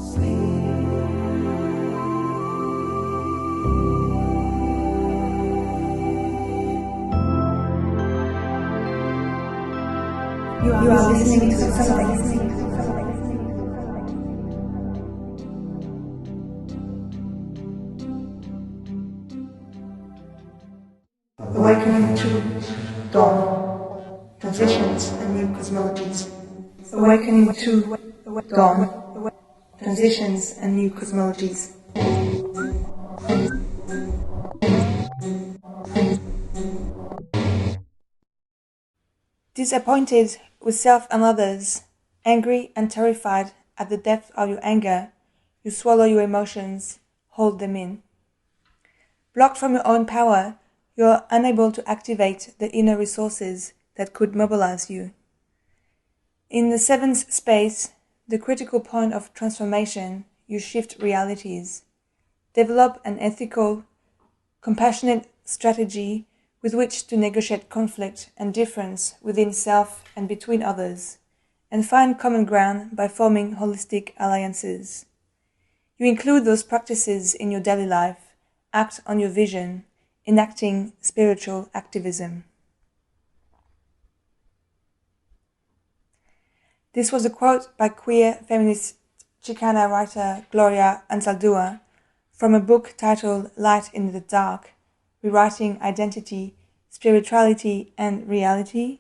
You are listening to something. Awakening to dawn, transitions and new cosmologies. Awakening to dawn, transitions and new cosmologies. Disappointed with self and others, angry and terrified at the depth of your anger, you swallow your emotions, hold them in. Blocked from your own power, you are unable to activate the inner resources that could mobilize you. In the seventh space, the critical point of transformation, you shift realities. Develop an ethical, compassionate strategy with which to negotiate conflict and difference within self and between others, and find common ground by forming holistic alliances. You include those practices in your daily life, act on your vision, enacting spiritual activism. This was a quote by queer feminist Chicana writer Gloria Anzaldúa from a book titled Light in the Dark, Rewriting Identity, Spirituality and Reality.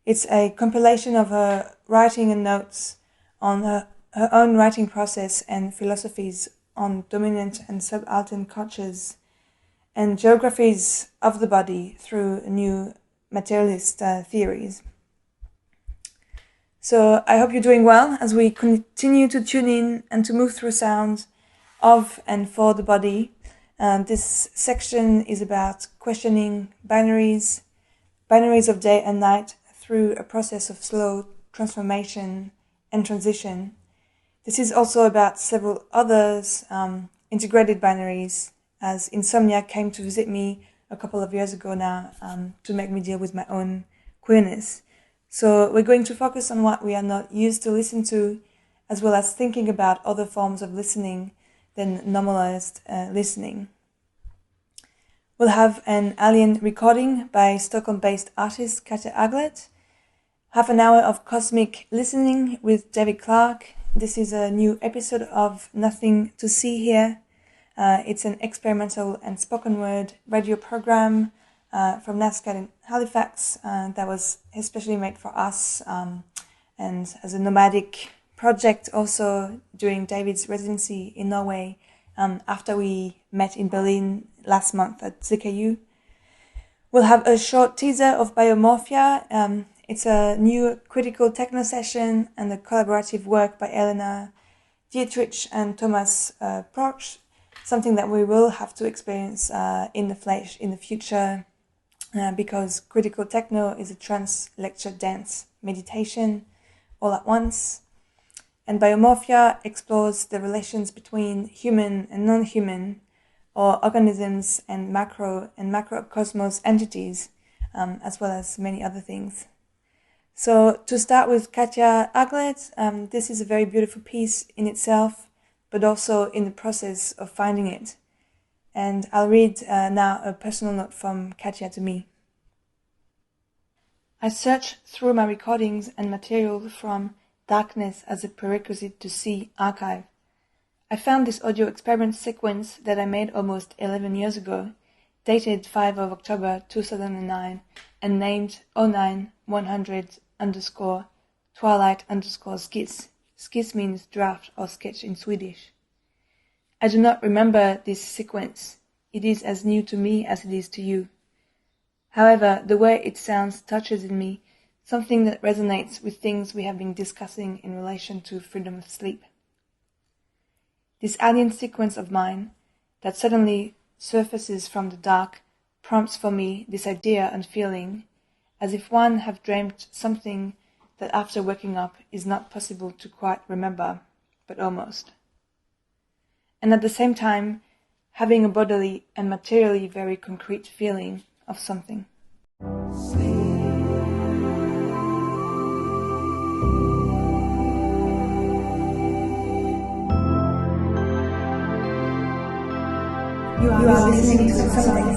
It's a compilation of her writing and notes on her own writing process and philosophies on dominant and subaltern cultures and geographies of the body through new materialist theories. So I hope you're doing well as we continue to tune in and to move through sounds of and for the body. This section is about questioning binaries of day and night through a process of slow transformation and transition. This is also about several others, integrated binaries, as insomnia came to visit me a couple of years ago now to make me deal with my own queerness. So we're going to focus on what we are not used to listen to, as well as thinking about other forms of listening than normalized listening. We'll have an alien recording by Stockholm-based artist Katja Aglert, half an hour of cosmic listening with David Clark. This is a new episode of Nothing to See Here. It's an experimental and spoken word radio program from NASCAR in Halifax that was especially made for us and as a nomadic project also during David's residency in Norway after we met in Berlin last month at ZKU. We'll have a short teaser of Biomorphia. It's a new critical techno session and a collaborative work by Helena, Dietrich and Thomas Proksch, something that we will have to experience in the flesh in the future because critical techno is a trance lecture dance meditation all at once. And Biomorphia explores the relations between human and non-human, or organisms and macrocosmos entities, as well as many other things. So to start with Katja Aglert, this is a very beautiful piece in itself, but also in the process of finding it. And I'll read now a personal note from Katja to me. I searched through my recordings and material from Darkness as a Prerequisite to See archive. I found this audio experiment sequence that I made almost 11 years ago, dated 5 of October 2009, and named 09-100_twilight_skits. Skits means draft or sketch in Swedish. I do not remember this sequence. It is as new to me as it is to you. However, the way it sounds touches in me something that resonates with things we have been discussing in relation to freedom of sleep. This alien sequence of mine that suddenly surfaces from the dark prompts for me this idea and feeling, as if one have dreamt something that after waking up is not possible to quite remember, but almost. And at the same time, having a bodily and materially very concrete feeling of something. You are listening to something.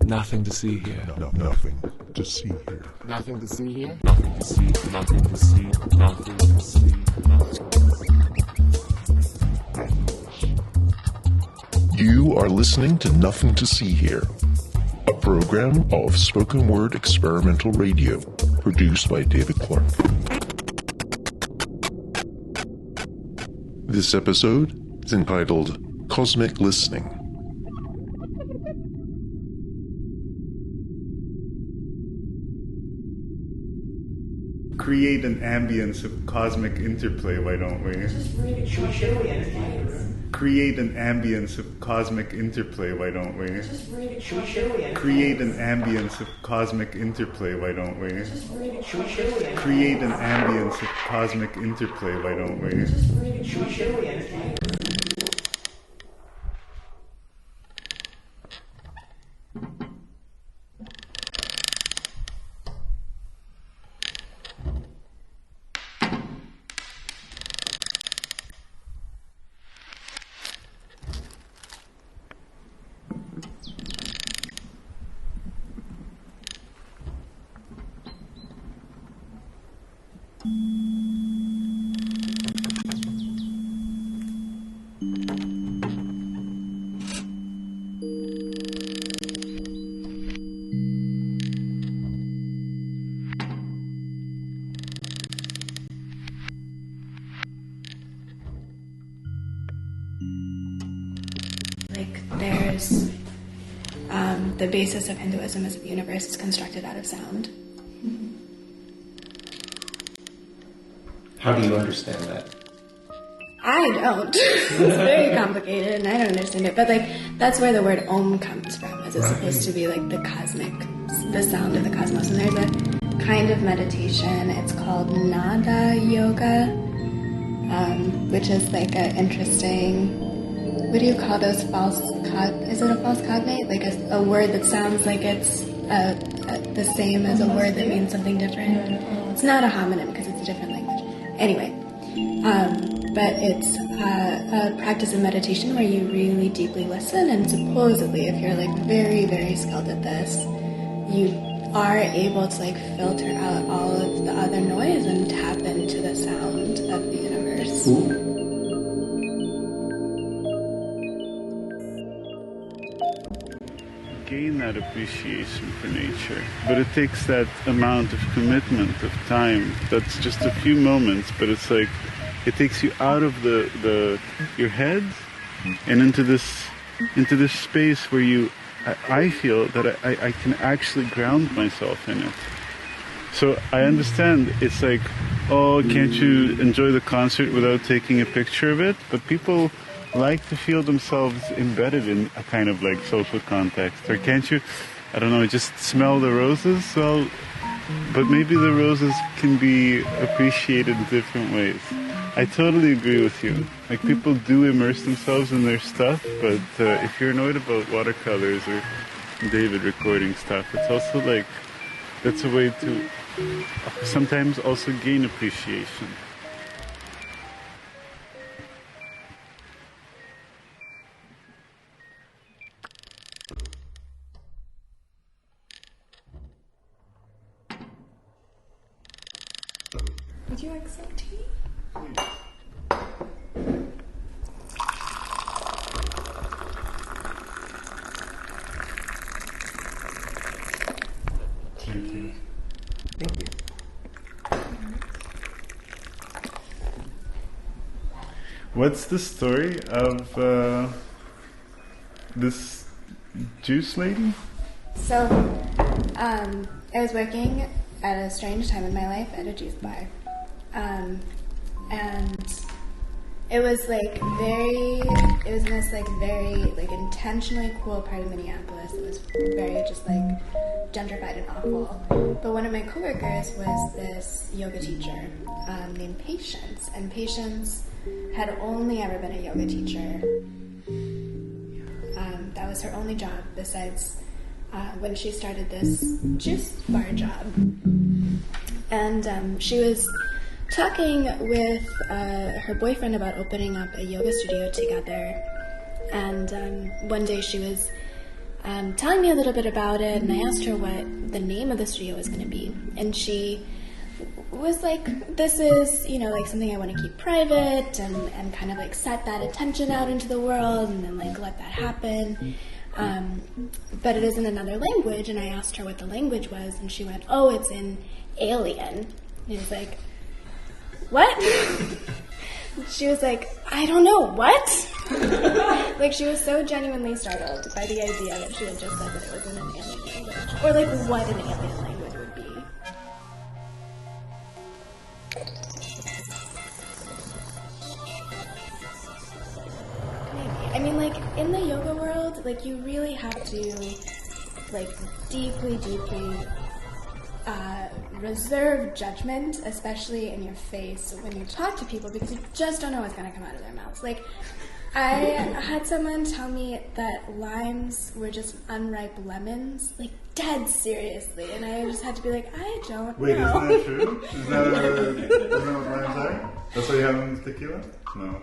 Nothing to see here. Nothing to see here. Nothing to see here. Nothing to see. Nothing to see. Nothing to see. You are listening to Nothing to See Here, a program of spoken word experimental radio produced by David Clark. This episode is entitled Cosmic Listening. Create an ambience of cosmic interplay, why don't we? Create an ambience of cosmic interplay, why don't we? Create an ambience of cosmic interplay, why don't we? Create an ambience of cosmic interplay, why don't we? There's the basis of Hinduism is that the universe is constructed out of sound. How do you understand that? I don't. It's very complicated and I don't understand it. But that's where the word Om comes from, as it's supposed to be like the cosmic, the sound of the cosmos. And there's a kind of meditation, it's called Nada Yoga, which is like an interesting, what do you call those is it a false cognate? Like a word that sounds like it's the same as a word that means something different. It's not a homonym because it's a different language. Anyway, but it's a practice of meditation where you really deeply listen, and supposedly if you're like very, very skilled at this, you are able to like filter out all of the other noise and tap into the sound of the universe. Gain that appreciation for nature, but it takes that amount of commitment of time. That's just a few moments, but it's like it takes you out of your head and into this space where I feel that I can actually ground myself in it. So I understand it's like, oh, can't you enjoy the concert without taking a picture of it? But people like to feel themselves embedded in a kind of like social context. Or can't you, I don't know, just smell the roses? Well, but maybe the roses can be appreciated in different ways. I totally agree with you. Like, people do immerse themselves in their stuff, but if you're annoyed about watercolors or David recording stuff, it's also like, that's a way to sometimes also gain appreciation. Would you like some tea? Thank you. Thank you. What's the story of this juice lady? So, I was working at a strange time in my life at a juice bar. And it was like it was in this like very like intentionally cool part of Minneapolis. It was very just like gentrified and awful. But one of my coworkers was this yoga teacher named Patience, and Patience had only ever been a yoga teacher. That was her only job besides when she started this juice bar job. And she was talking with her boyfriend about opening up a yoga studio together. And one day she was telling me a little bit about it, and I asked her what the name of the studio was going to be. And she was like, this is, you know, like something I want to keep private and kind of like set that attention out into the world and then like let that happen. But it is in another language, and I asked her what the language was, and she went, oh, it's in alien. And I was like, what? She was like, I don't know, what? Like, she was so genuinely startled by the idea that she had just said that it was in an alien language. Or like what an alien language would be. Maybe. I mean, like, in the yoga world, like, you really have to, like, deeply reserve judgment, especially in your face when you talk to people, because you just don't know what's going to come out of their mouths. Like, I had someone tell me that limes were just unripe lemons, like, dead seriously, and I just had to be like, I don't know. Wait, isn't that true? Isn't that what limes are? That's what you have in tequila? No.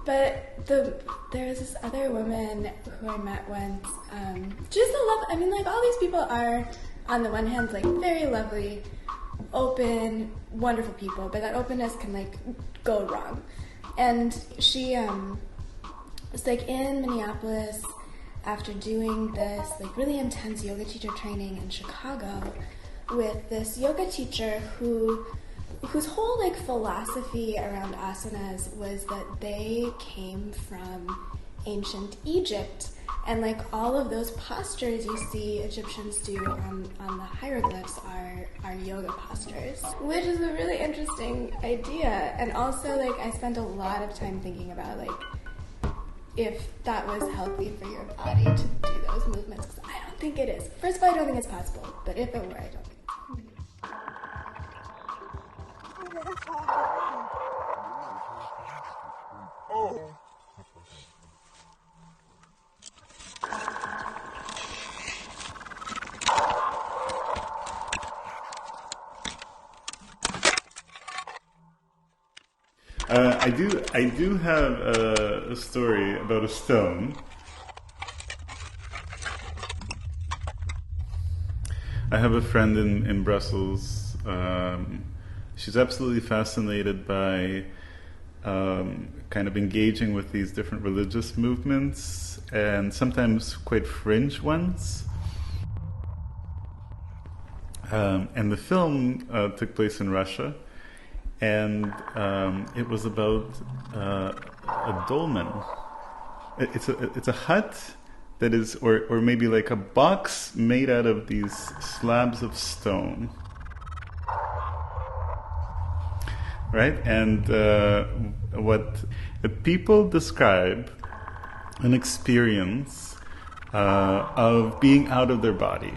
But there was this other woman who I met once, just a love, I mean, like, all these people are, on the one hand, like, very lovely, open, wonderful people, but that openness can, like, go wrong. And she was, like, in Minneapolis after doing this, like, really intense yoga teacher training in Chicago with this yoga teacher whose whole, like, philosophy around asanas was that they came from ancient Egypt. And, like, all of those postures you see Egyptians do on the hieroglyphs are yoga postures, which is a really interesting idea. And also, like, I spent a lot of time thinking about, like, if that was healthy for your body to do those movements, because I don't think it is. First of all, I don't think it's possible, but if it were, I don't think I do have a story about a stone. I have a friend in Brussels. She's absolutely fascinated by kind of engaging with these different religious movements, and sometimes quite fringe ones. And the film took place in Russia, and it was about a dolmen. It's a hut that is, or maybe like a box made out of these slabs of stone. Right? And what people describe an experience of being out of their body.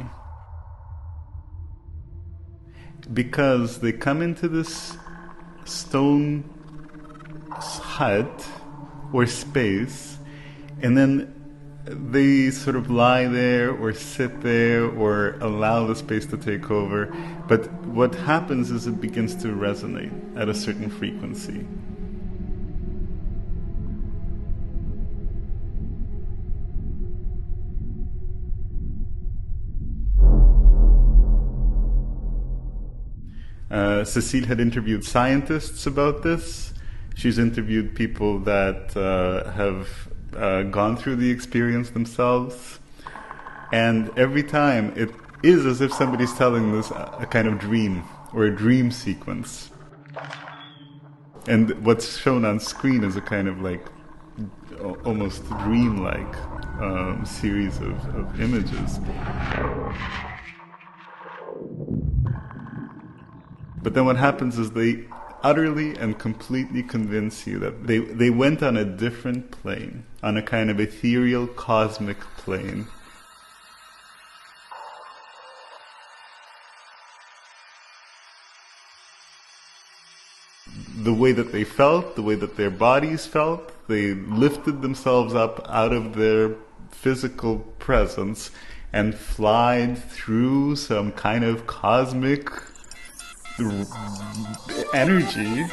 Because they come into this stone hut or space, and then they sort of lie there or sit there or allow the space to take over. But what happens is it begins to resonate at a certain frequency. Cecile had interviewed scientists about this. She's interviewed people that have gone through the experience themselves. And every time it is as if somebody's telling this a kind of dream or a dream sequence. And what's shown on screen is a kind of like almost dream-like series of images. But then what happens is they utterly and completely convince you that they went on a different plane, on a kind of ethereal cosmic plane. The way that they felt, the way that their bodies felt, they lifted themselves up out of their physical presence and flied through some kind of cosmic energy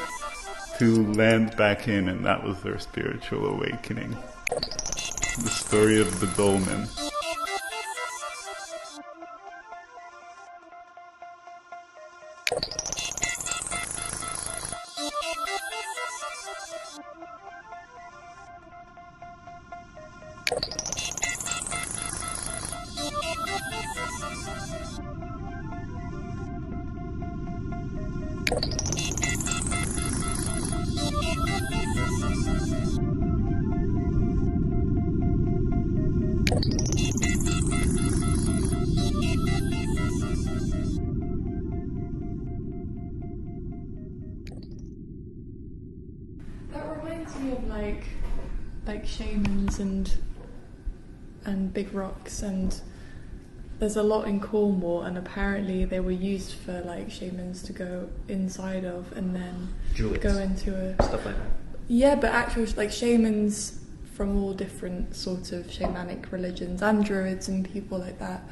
to land back in, and that was their spiritual awakening. The story of the dolmen. Like shamans and big rocks, and there's a lot in Cornwall, and apparently they were used for like shamans to go inside of and then Druids. Go into a Stuff like that. Yeah, but actual like shamans from all different sorts of shamanic religions and druids and people like that,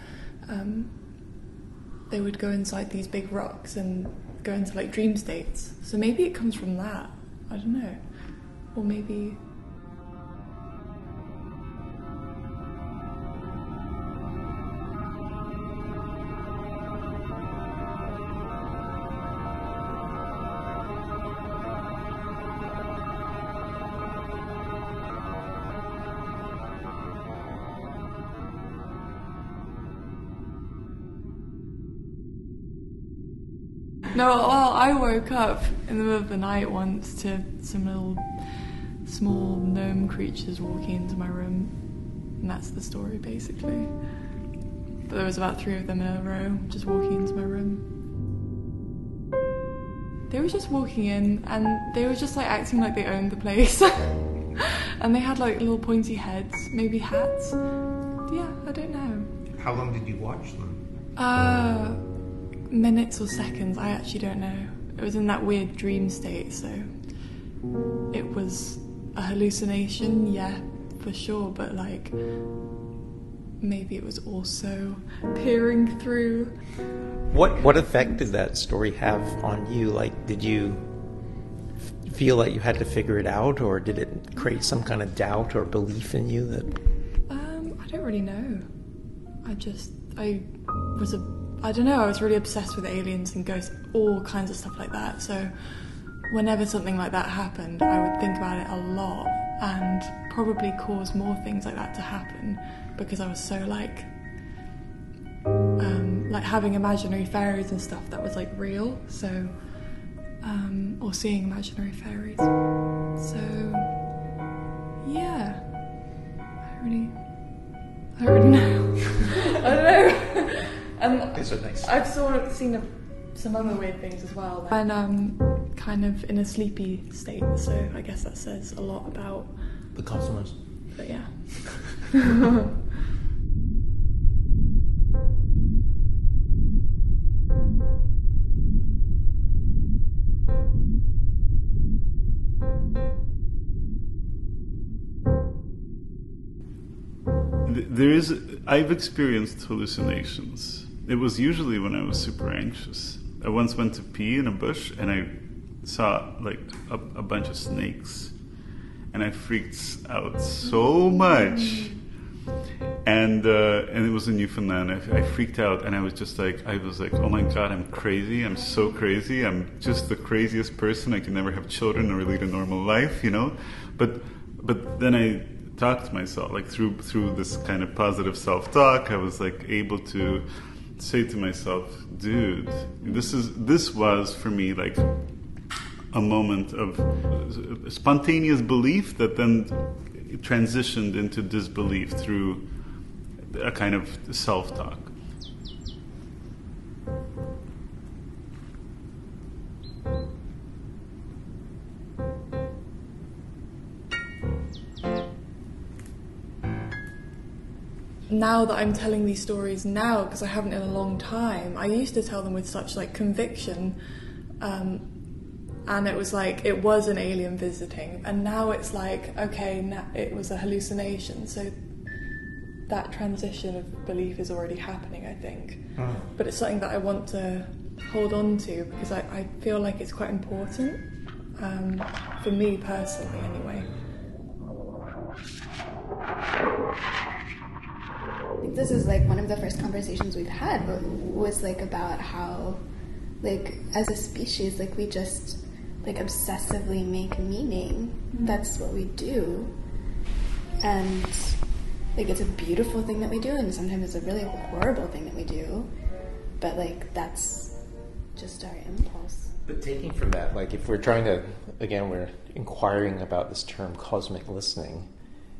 they would go inside these big rocks and go into like dream states. So maybe it comes from that. I don't know. Or maybe... No, well, I woke up in the middle of the night once to some little small gnome creatures walking into my room, and that's the story basically. But there was about 3 of them in a row just walking into my room. They were just walking in, and they were just like acting like they owned the place. And they had like little pointy heads, maybe hats. Yeah, I don't know. How long did you watch them? Minutes or seconds, I actually don't know. It was in that weird dream state, so it was a hallucination, yeah, for sure, but like maybe it was also peering through. What effect did that story have on you? Like, did you feel like you had to figure it out, or did it create some kind of doubt or belief in you that... I don't really know. I don't know, I was really obsessed with aliens and ghosts, all kinds of stuff like that. So whenever something like that happened, I would think about it a lot and probably cause more things like that to happen because I was so like having imaginary fairies and stuff that was like real. So, or seeing imaginary fairies. So, yeah, I don't really know. I don't know. These are nice. I've seen some other weird things as well. And I'm kind of in a sleepy state, so I guess that says a lot about the cosmos. But yeah. I've experienced hallucinations. It was usually when I was super anxious. I once went to pee in a bush and I saw like a bunch of snakes, and I freaked out so much. And it was in Newfoundland. I freaked out, and I was like, oh my God, I'm crazy. I'm so crazy. I'm just the craziest person. I can never have children or lead a normal life, you know. But then I talked to myself, like through this kind of positive self-talk. I was like able to say to myself, dude, this was for me like a moment of spontaneous belief that then transitioned into disbelief through a kind of self-talk. Now that I'm telling these stories now, because I haven't in a long time, I used to tell them with such like conviction, and it was like it was an alien visiting, and now it's like, okay, it was a hallucination. So that transition of belief is already happening, I think. But it's something that I want to hold on to because I feel like it's quite important, for me personally anyway. I think this is like one of the first conversations we've had was like about how like as a species like we just like obsessively make meaning. That's what we do, and like it's a beautiful thing that we do, and sometimes it's a really horrible thing that we do, but like that's just our impulse. But taking from that, like if we're trying to, again, we're inquiring about this term cosmic listening,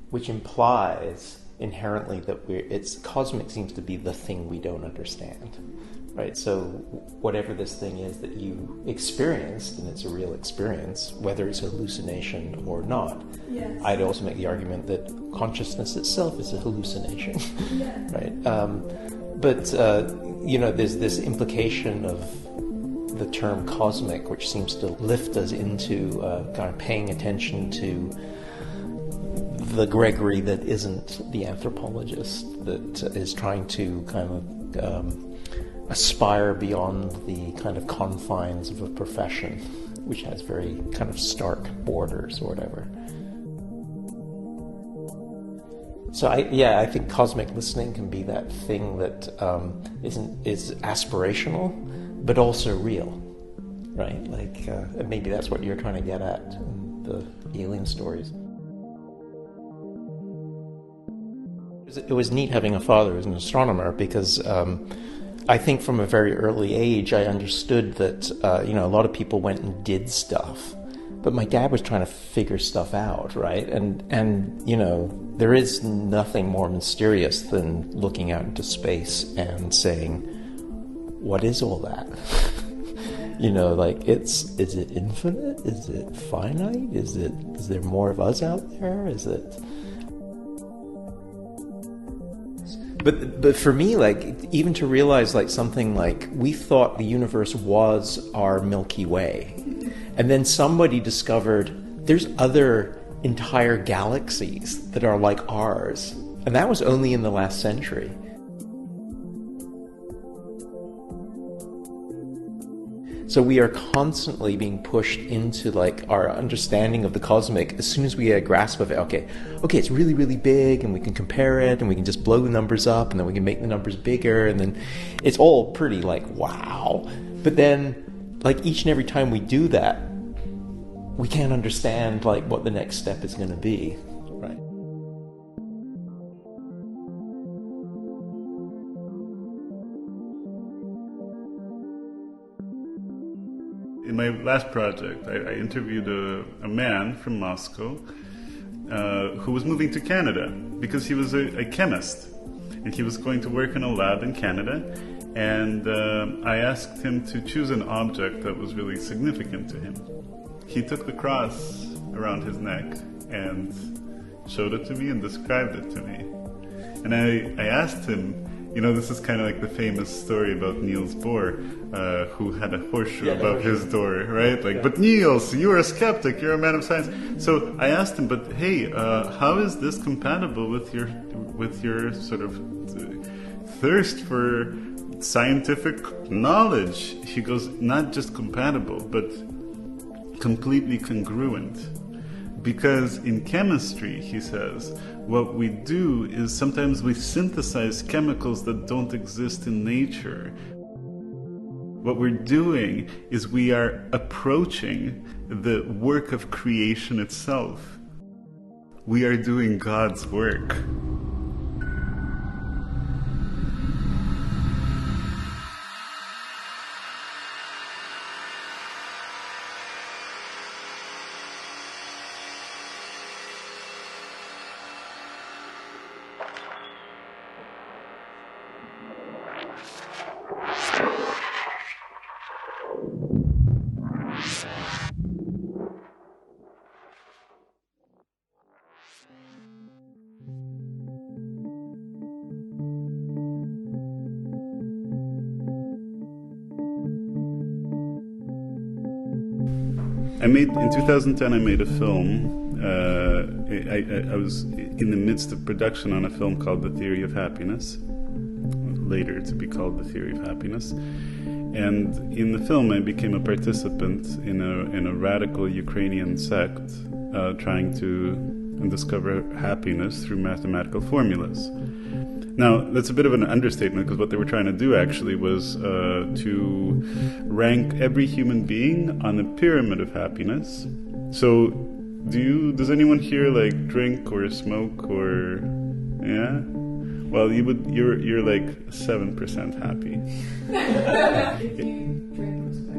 which implies inherently that cosmic seems to be the thing we don't understand, right? So whatever this thing is that you experienced, and it's a real experience, whether it's a hallucination or not. Yes. I'd also make the argument that consciousness itself is a hallucination, Yeah. right? But there's this implication of the term cosmic, which seems to lift us into kind of paying attention to the Gregory that isn't the anthropologist, that is trying to kind of aspire beyond the kind of confines of a profession, which has very kind of stark borders or whatever. So I think cosmic listening can be that thing that is aspirational, but also real, right? Like maybe that's what you're trying to get at in the alien stories. It was neat having a father as an astronomer because I think from a very early age I understood that a lot of people went and did stuff, but my dad was trying to figure stuff out, right? And there is nothing more mysterious than looking out into space and saying, what is all that? Is it infinite? Is it finite? Is there more of us out there? Is it? But for me, like, even to realize, like, something like, we thought the universe was our Milky Way. And then somebody discovered there's other entire galaxies that are like ours. And that was only in the last century. So we are constantly being pushed into like our understanding of the cosmic. As soon as we get a grasp of it, okay, it's really, really big, and we can compare it, and we can just blow the numbers up, and then we can make the numbers bigger, and then it's all pretty like, wow. But then, like, each and every time we do that, we can't understand like what the next step is going to be, right? In my last project, I interviewed a man from Moscow who was moving to Canada because he was a chemist, and he was going to work in a lab in Canada. And I asked him to choose an object that was really significant to him. He took the cross around his neck and showed it to me and described it to me. And I asked him, you know, this is kind of like the famous story about Niels Bohr, who had a horseshoe above his door, right? Like, but Niels, you're a skeptic, you're a man of science. So I asked him, but hey, how is this compatible with your sort of thirst for scientific knowledge? He goes, not just compatible, but completely congruent. Because in chemistry, he says, what we do is sometimes we synthesize chemicals that don't exist in nature. What we're doing is we are approaching the work of creation itself. We are doing God's work. In 2010, I made a film. I was in the midst of production on a film called The Theory of Happiness, later to be called The Theory of Happiness. And in the film, I became a participant in a radical Ukrainian sect trying to discover happiness through mathematical formulas. Now, that's a bit of an understatement, because what they were trying to do actually was to rank every human being on a pyramid of happiness. So, does anyone here like drink or smoke or, yeah? Well, you're like 7% happy.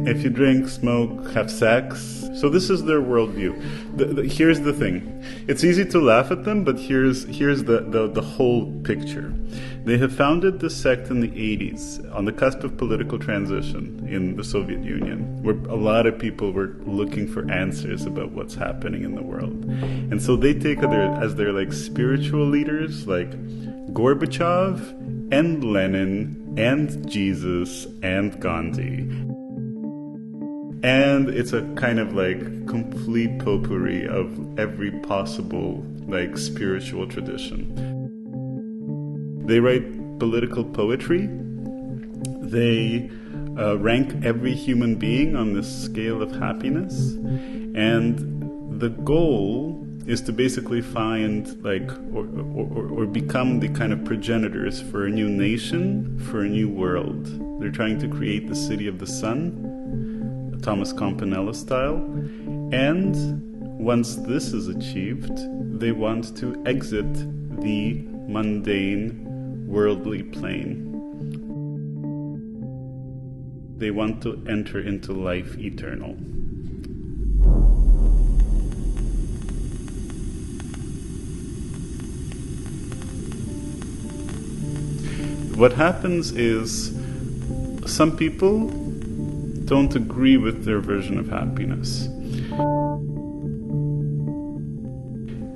If you drink, smoke, have sex. So this is their worldview. Here's the thing. It's easy to laugh at them, but here's the whole picture. They have founded this sect in the 80s, on the cusp of political transition in the Soviet Union, where a lot of people were looking for answers about what's happening in the world. And so they take as their like spiritual leaders, like Gorbachev and Lenin and Jesus and Gandhi. And it's a kind of like complete potpourri of every possible like spiritual tradition. They write political poetry. They rank every human being on this scale of happiness. And the goal is to basically find like or become the kind of progenitors for a new nation, for a new world. They're trying to create the city of the sun, Thomas Campanella style. And once this is achieved, they want to exit the mundane, worldly plane. They want to enter into life eternal. What happens is some people don't agree with their version of happiness.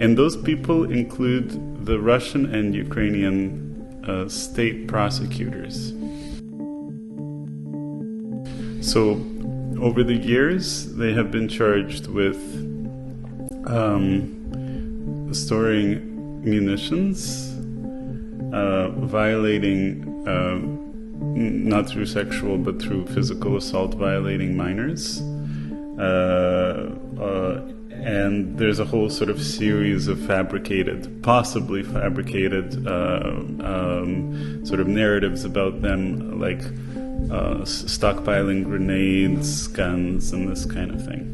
And those people include the Russian and Ukrainian state prosecutors. So, over the years, they have been charged with storing munitions, violating not through sexual, but through physical assault violating minors. And there's a whole sort of series of possibly fabricated sort of narratives about them, like stockpiling grenades, guns, and this kind of thing.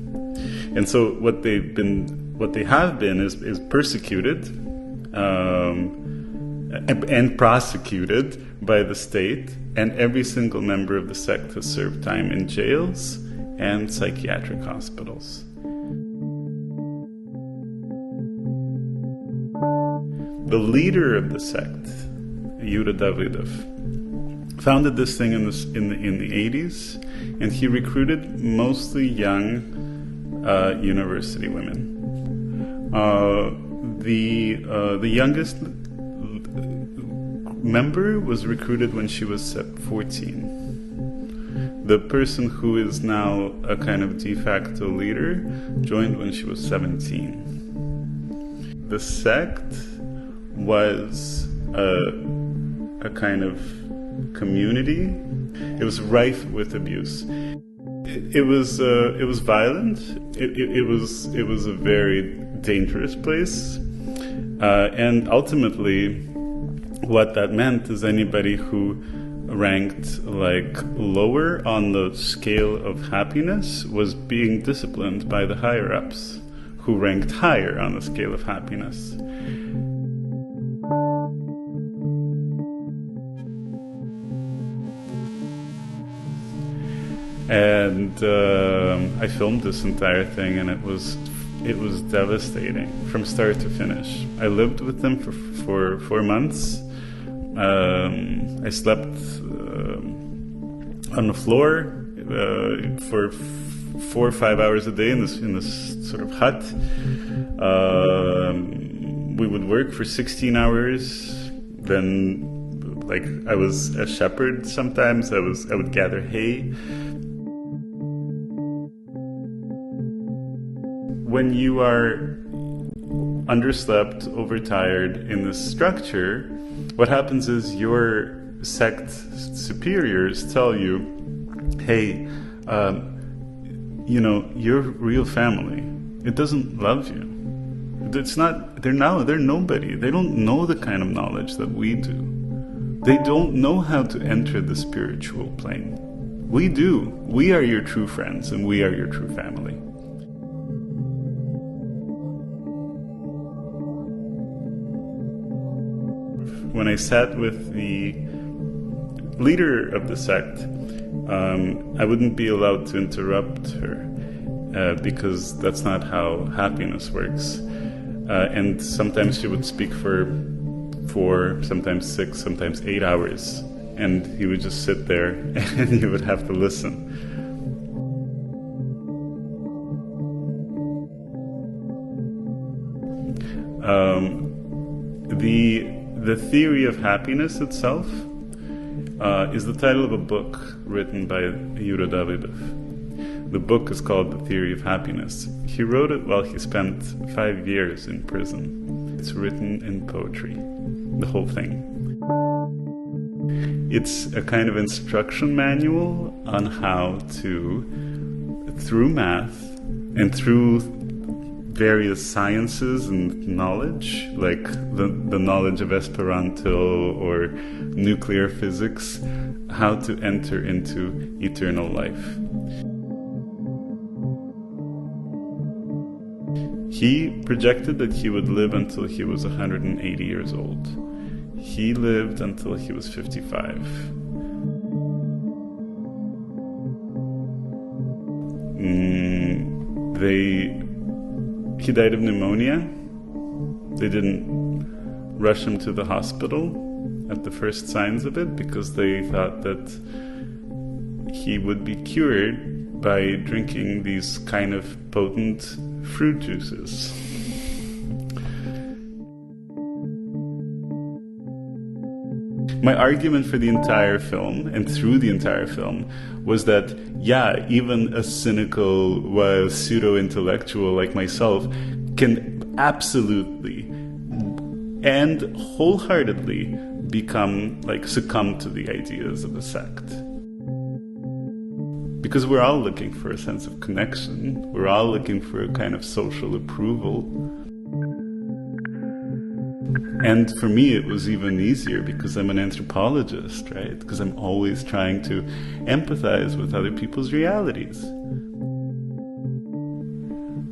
And so what they have been is persecuted and prosecuted by the state, and every single member of the sect has served time in jails and psychiatric hospitals. The leader of the sect, Yura Davidov, founded this thing in the 80s, and he recruited mostly young university women. The youngest member was recruited when she was 14. The person who is now a kind of de facto leader joined when she was 17. The sect was a kind of community. It was rife with abuse. It was violent. It was a very dangerous place, and ultimately, what that meant is anybody who ranked like lower on the scale of happiness was being disciplined by the higher ups, who ranked higher on the scale of happiness. And I filmed this entire thing, and it was devastating from start to finish. I lived with them for 4 months. I slept on the floor for 4 or 5 hours a day in this sort of hut. We would work for 16 hours. Then, like, I was a shepherd sometimes. I would gather hay. When you are underslept, overtired in this structure, what happens is your sect superiors tell you, hey, your real family, it doesn't love you. It's not, they're nobody. They don't know the kind of knowledge that we do. They don't know how to enter the spiritual plane. We do. We are your true friends, and we are your true family. When I sat with the leader of the sect, I wouldn't be allowed to interrupt her because that's not how happiness works. And sometimes she would speak for 4, sometimes 6, sometimes 8 hours, and he would just sit there and you would have to listen. The theory of happiness itself is the title of a book written by Yura Davidov. The book is called The Theory of Happiness. He wrote it while he spent 5 years in prison. It's written in poetry, the whole thing. It's a kind of instruction manual on how to, through math and through various sciences and knowledge, like the knowledge of Esperanto or nuclear physics, how to enter into eternal life. He projected that he would live until he was 180 years old. He lived until he was 55. He died of pneumonia. They didn't rush him to the hospital at the first signs of it because they thought that he would be cured by drinking these kind of potent fruit juices. My argument for the entire film, and through the entire film, was that, yeah, even a cynical, pseudo-intellectual like myself can absolutely and wholeheartedly succumb to the ideas of a sect. Because we're all looking for a sense of connection. We're all looking for a kind of social approval. And for me, it was even easier because I'm an anthropologist, right? Because I'm always trying to empathize with other people's realities.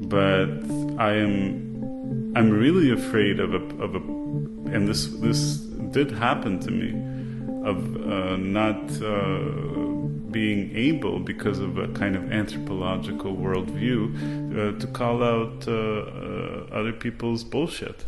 But I'm really afraid of and this did happen to me, of not being able, because of a kind of anthropological worldview, to call out other people's bullshit.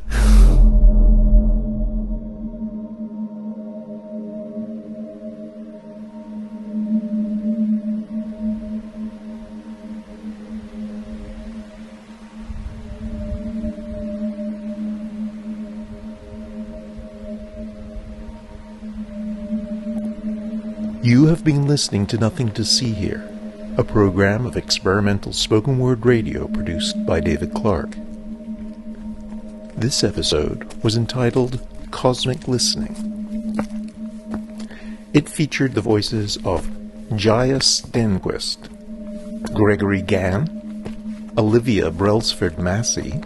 You have been listening to Nothing to See Here, a program of experimental spoken word radio produced by David Clark. This episode was entitled Cosmic Listening. It featured the voices of Jaya Stenquist, Gregory Gann, Olivia Brailsford-Massey,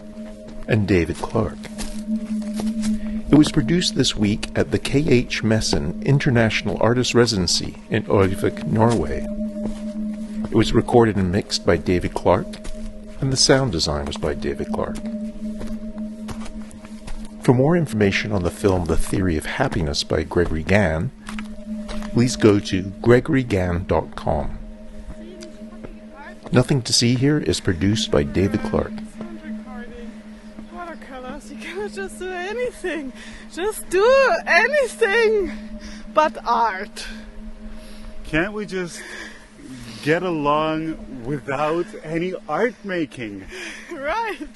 and David Clark. It was produced this week at the K.H. Messen International Artist Residency in Ørvik, Norway. It was recorded and mixed by David Clark, and the sound design was by David Clark. For more information on the film The Theory of Happiness by Gregory Gann, please go to gregorygann.com. Nothing to See Here is produced by David Clark. Just do anything. Just do anything but art. Can't we just get along without any art making? Right.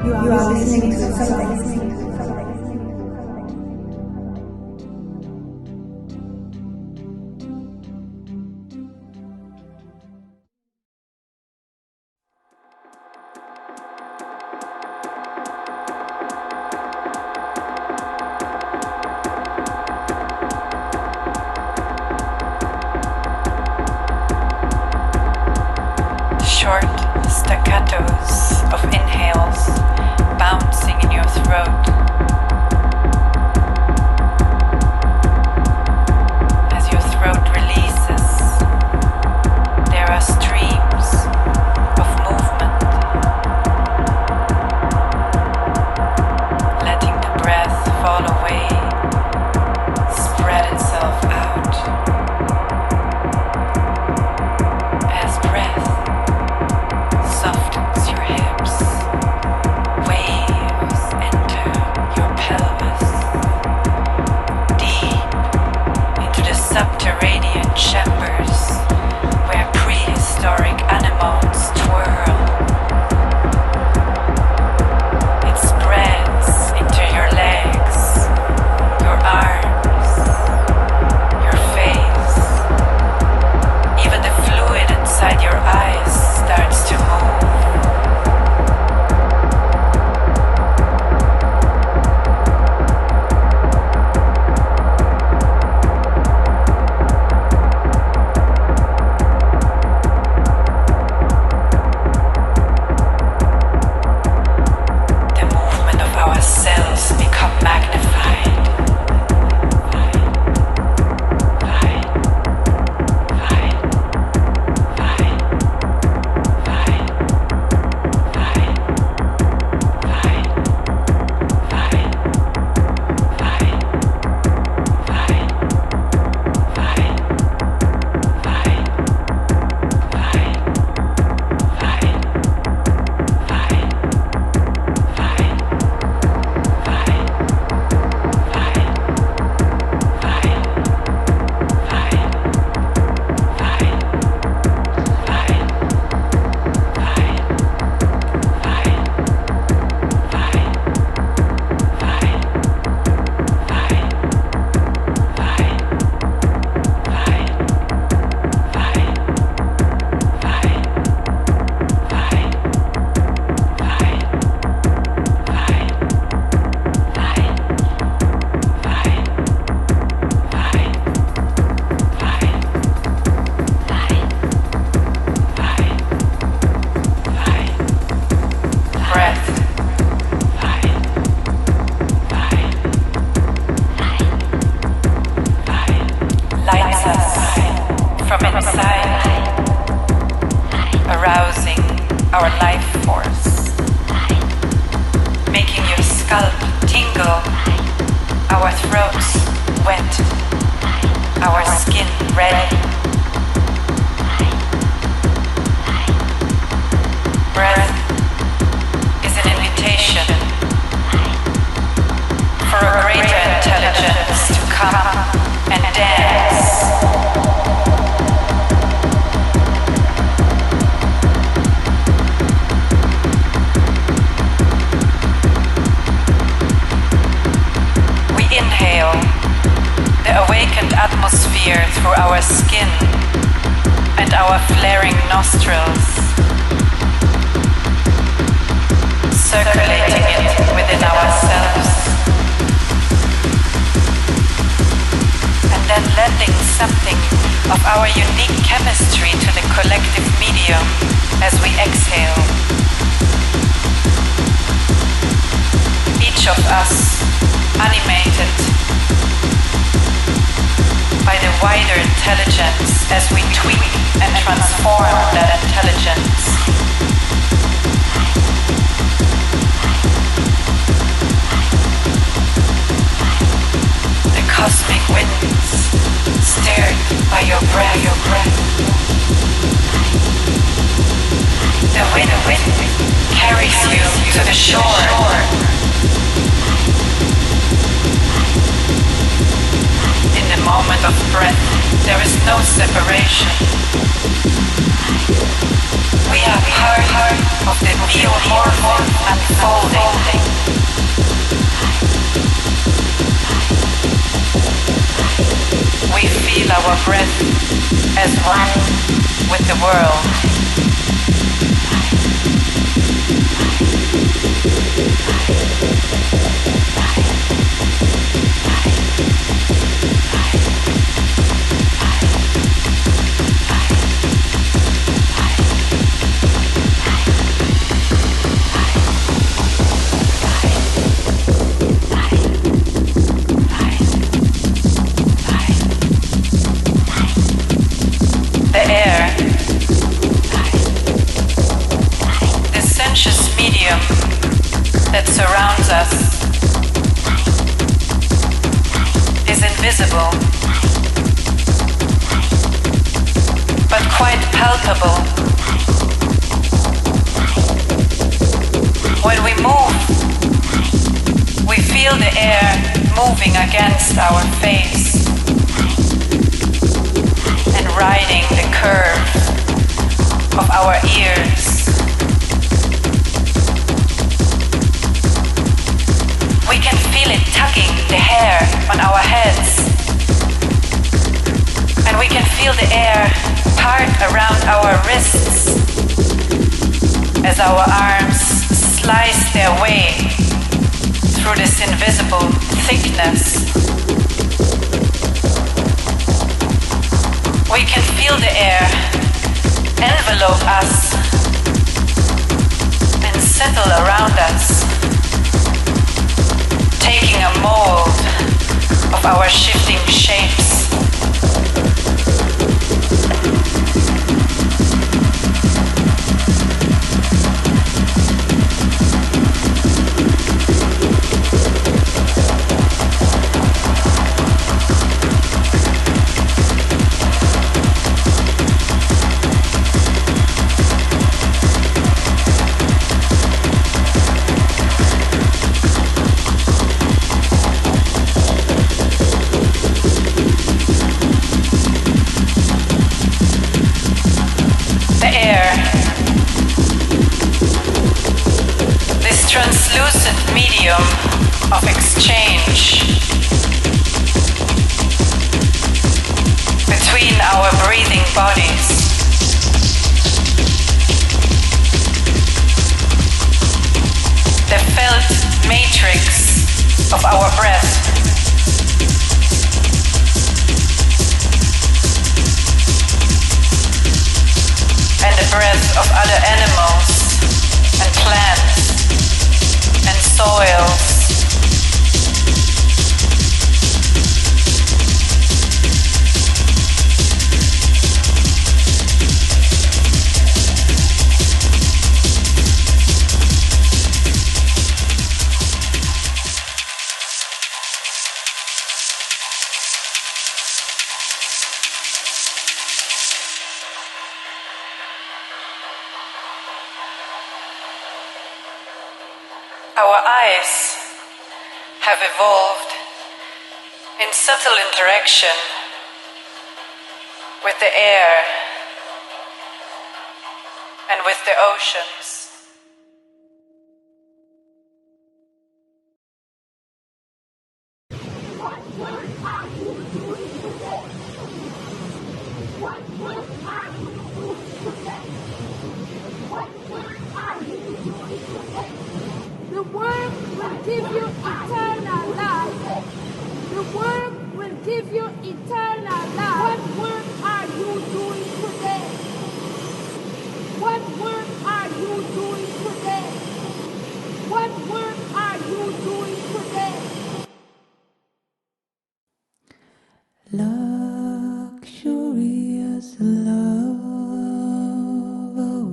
You are listening to something. Short staccatos of inhales bouncing in your throat as your throat releases. There are streams of movement, letting the breath fall away, spread itself out as breath softens your hips. Waves enter. scalp tingle, our throats wet, our skin red. Breath is an invitation for a greater intelligence to come and dance. We inhale the awakened atmosphere through our skin and our flaring nostrils, circulating it within ourselves, and then lending something of our unique chemistry to the collective medium as we exhale. Each of us animated by the wider intelligence as we tweak and transform that intelligence. The cosmic winds, stirred by your breath. The wind carries you to the shore. In the moment of breath, there is no separation. We are part of the biomorphic unfolding. We feel our breath as one with the world. That surrounds us is invisible, but quite palpable. When we move, we feel the air moving against our face and riding the curve of our ears. We can feel it tugging the hair on our heads, and we can feel the air part around our wrists as our arms slice their way through this invisible thickness. We can feel the air envelope us and settle around us, taking a mold of our shifting shapes. Translucent medium of exchange between our breathing bodies. The felt matrix of our breath. And the breath of other animals and plants and soils. Our eyes have evolved in subtle interaction with the air and with the oceans. The work will give you eternal life. The work will give you eternal life. What work are you doing today? What work are you doing today? What work are you doing today? Luxurious love, oh,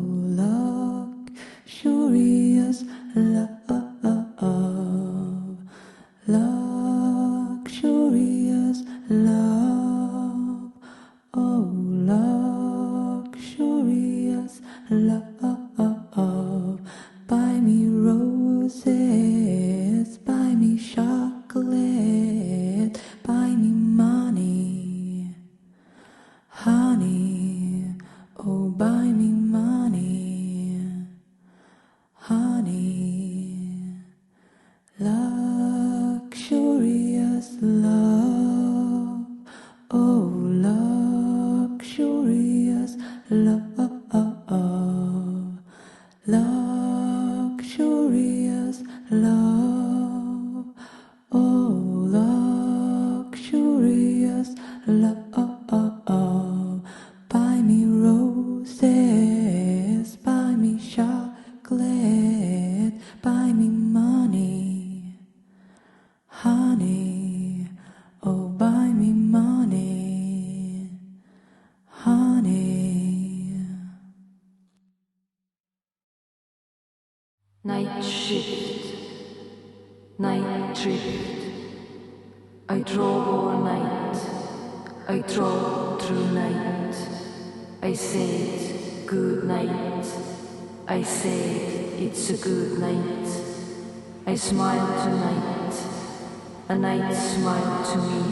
luxurious love, luxurious love, oh, luxurious love. Buy me roses, buy me chocolate, buy me money, honey, oh, buy me money, honey, luxurious love, oh, luxurious love, luxurious love, oh, luxurious love. Buy me roses, buy me chocolate, buy me money, honey, oh, buy me money, honey. Night shift, night drift. I drove all night, I drove through night. I said good night, I said it's a good night. I smiled tonight, a night smiled to me.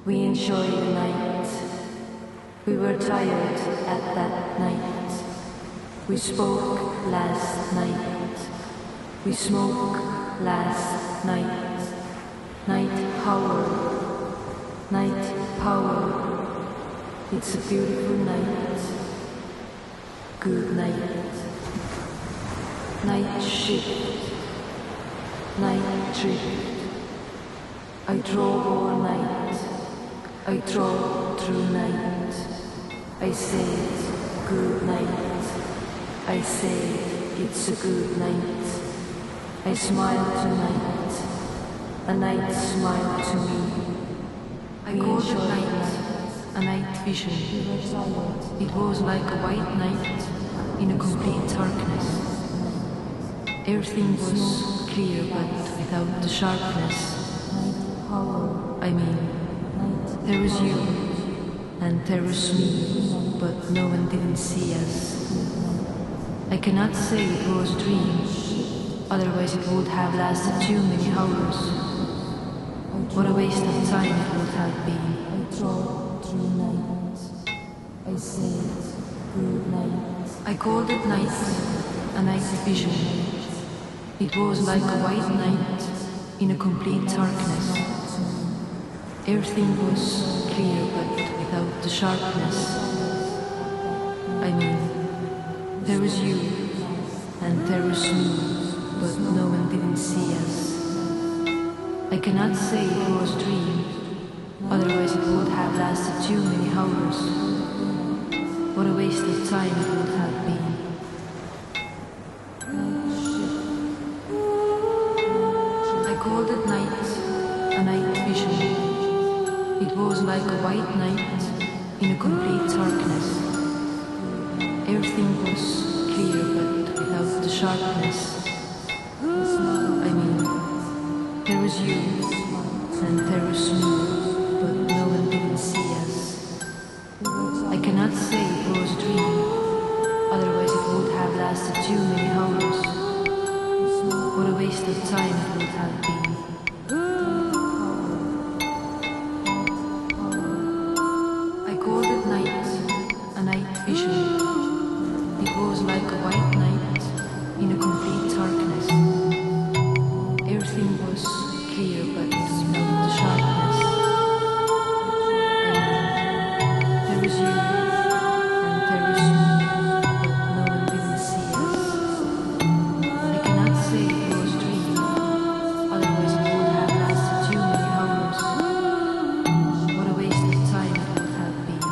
We enjoyed the night, we were tired at that night. We spoke last night, we smoked last night. Night power, night power. It's a beautiful night. Good night. Night shift, night drift. I drove all night, I drove through night. I said good night, I said it's a good night. I smiled tonight, a night smiled to me. I called it night, a night vision. It was like a white night in a complete darkness. Everything was clear but without the sharpness. I mean, there was you and there was me, but no one didn't see us. I cannot say it was a dream, otherwise it would have lasted too many hours. What a waste of time it would have been. I drove through night, I said good night. I called it night, a night vision. It was like a white night in a complete darkness. Everything was clear but without the sharpness. I mean, there was you and there was me, but no one didn't see us. I cannot say it was a dream, otherwise it would have lasted too many hours. What a waste of time it would have been. I called it night, a night vision. It was like a white night in a complete darkness. Everything was clear but without the sharpness. I mean, there was you and there was me, but no one didn't see us. I cannot say it was a dream, otherwise it would have lasted too many hours. What a waste of time it would have been. I called it night, a night vision. It was like a white night in a complete darkness. Everything was clear but without the sharpness. There was you, and there was me, but no one didn't see us. I cannot say it was a dream, otherwise it would have lasted too many hours. What a waste of time it would have been.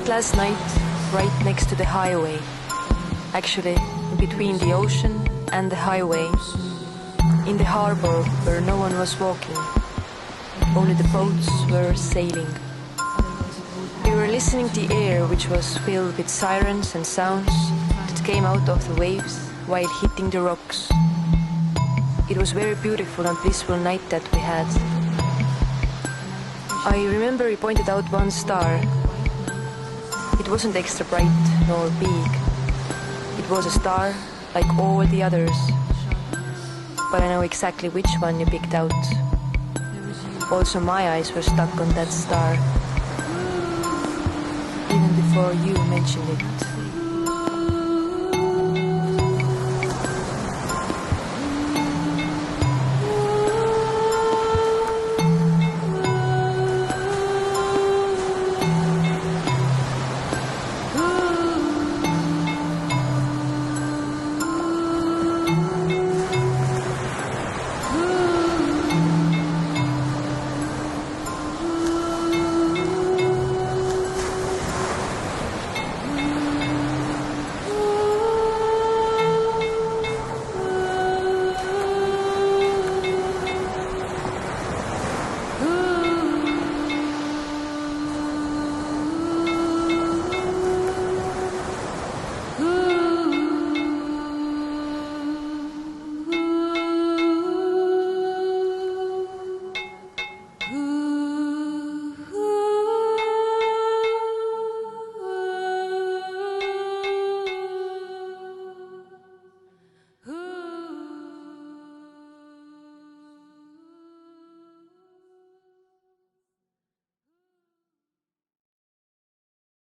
Last night, right next to the highway. Actually, between the ocean and the highway. In the harbor where no one was walking. Only the boats were sailing. We were listening to the air, which was filled with sirens and sounds that came out of the waves while hitting the rocks. It was very beautiful and blissful night that we had. I remember he pointed out one star. It wasn't extra bright nor big. It was a star like all the others. But I know exactly which one you picked out. Also my eyes were stuck on that star. Even before you mentioned it.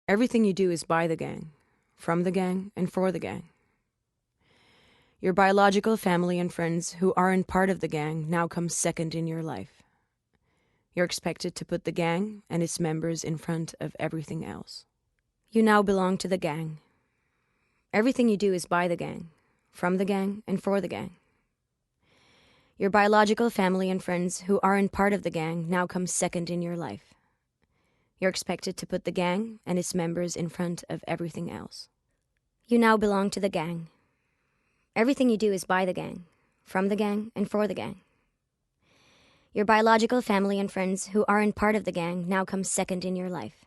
Everything you do is by the gang, from the gang, and for the gang. Your biological family and friends who aren't part of the gang now come second in your life. You're expected to put the gang and its members in front of everything else. You now belong to the gang. Everything you do is by the gang, from the gang, and for the gang. Your biological family and friends who aren't part of the gang now come second in your life. You're expected to put the gang and its members in front of everything else. You now belong to the gang. Everything you do is by the gang, from the gang, and for the gang. Your biological family and friends who aren't part of the gang now come second in your life.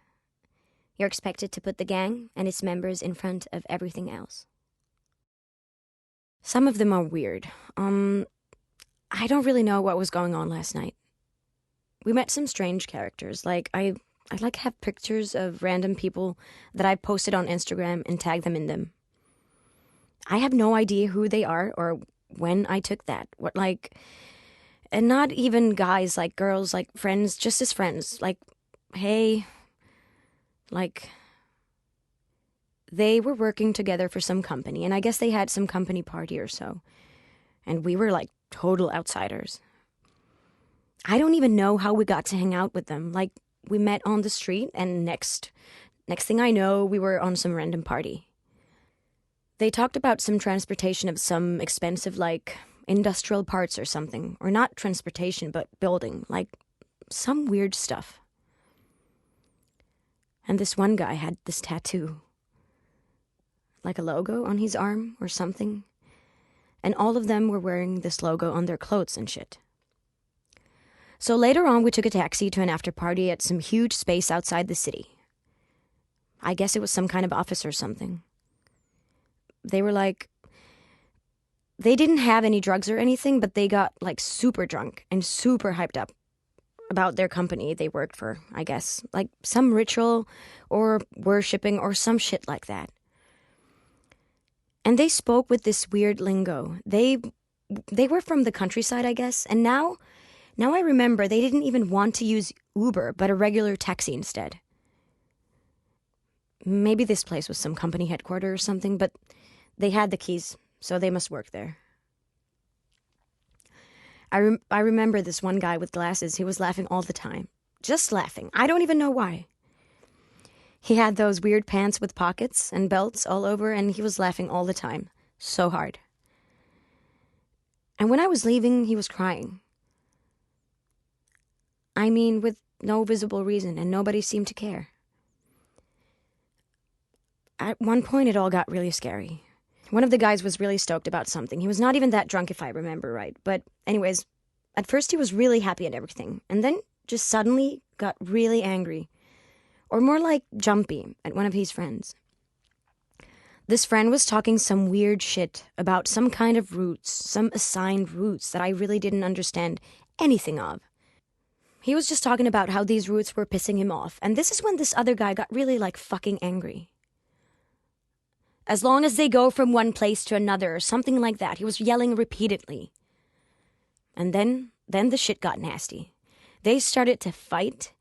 You're expected to put the gang and its members in front of everything else. Some of them are weird. I don't really know what was going on last night. We met some strange characters. I have pictures of random people that I posted on Instagram and tagged them in them. I have no idea who they are or when I took that. And not even guys, girls, friends, just as friends. Hey, they were working together for some company, and I guess they had some company party or so. And we were total outsiders. I don't even know how we got to hang out with them. We met on the street, and next next thing I know, we were on some random party. They talked about some transportation of some expensive, like, industrial parts or something. Or not transportation, but building. Like, some weird stuff. And this one guy had this tattoo. Like a logo on his arm or something. And all of them were wearing this logo on their clothes and shit. So later on, we took a taxi to an after party at some huge space outside the city. I guess it was some kind of office or something. They were like... They didn't have any drugs or anything, but they got, like, super drunk and super hyped up about their company they worked for, I guess. Like, some ritual or worshipping or some shit like that. And they spoke with this weird lingo. They were from the countryside, I guess, and now I remember they didn't even want to use Uber, but a regular taxi instead. Maybe this place was some company headquarters or something, but they had the keys, so they must work there. I remember this one guy with glasses. He was laughing all the time. Just laughing. I don't even know why. He had those weird pants with pockets and belts all over, and he was laughing all the time. So hard. And when I was leaving, he was crying. I mean, with no visible reason, and nobody seemed to care. At one point, it all got really scary. One of the guys was really stoked about something. He was not even that drunk, if I remember right. But anyways, at first he was really happy and everything, and then just suddenly got really angry. Or more like jumpy at one of his friends. This friend was talking some weird shit about some kind of roots, some assigned roots that I really didn't understand anything of. He was just talking about how these roots were pissing him off, and this is when this other guy got really, like, fucking angry. As long as they go from one place to another, or something like that. He was yelling repeatedly. And then the shit got nasty. They started to fight,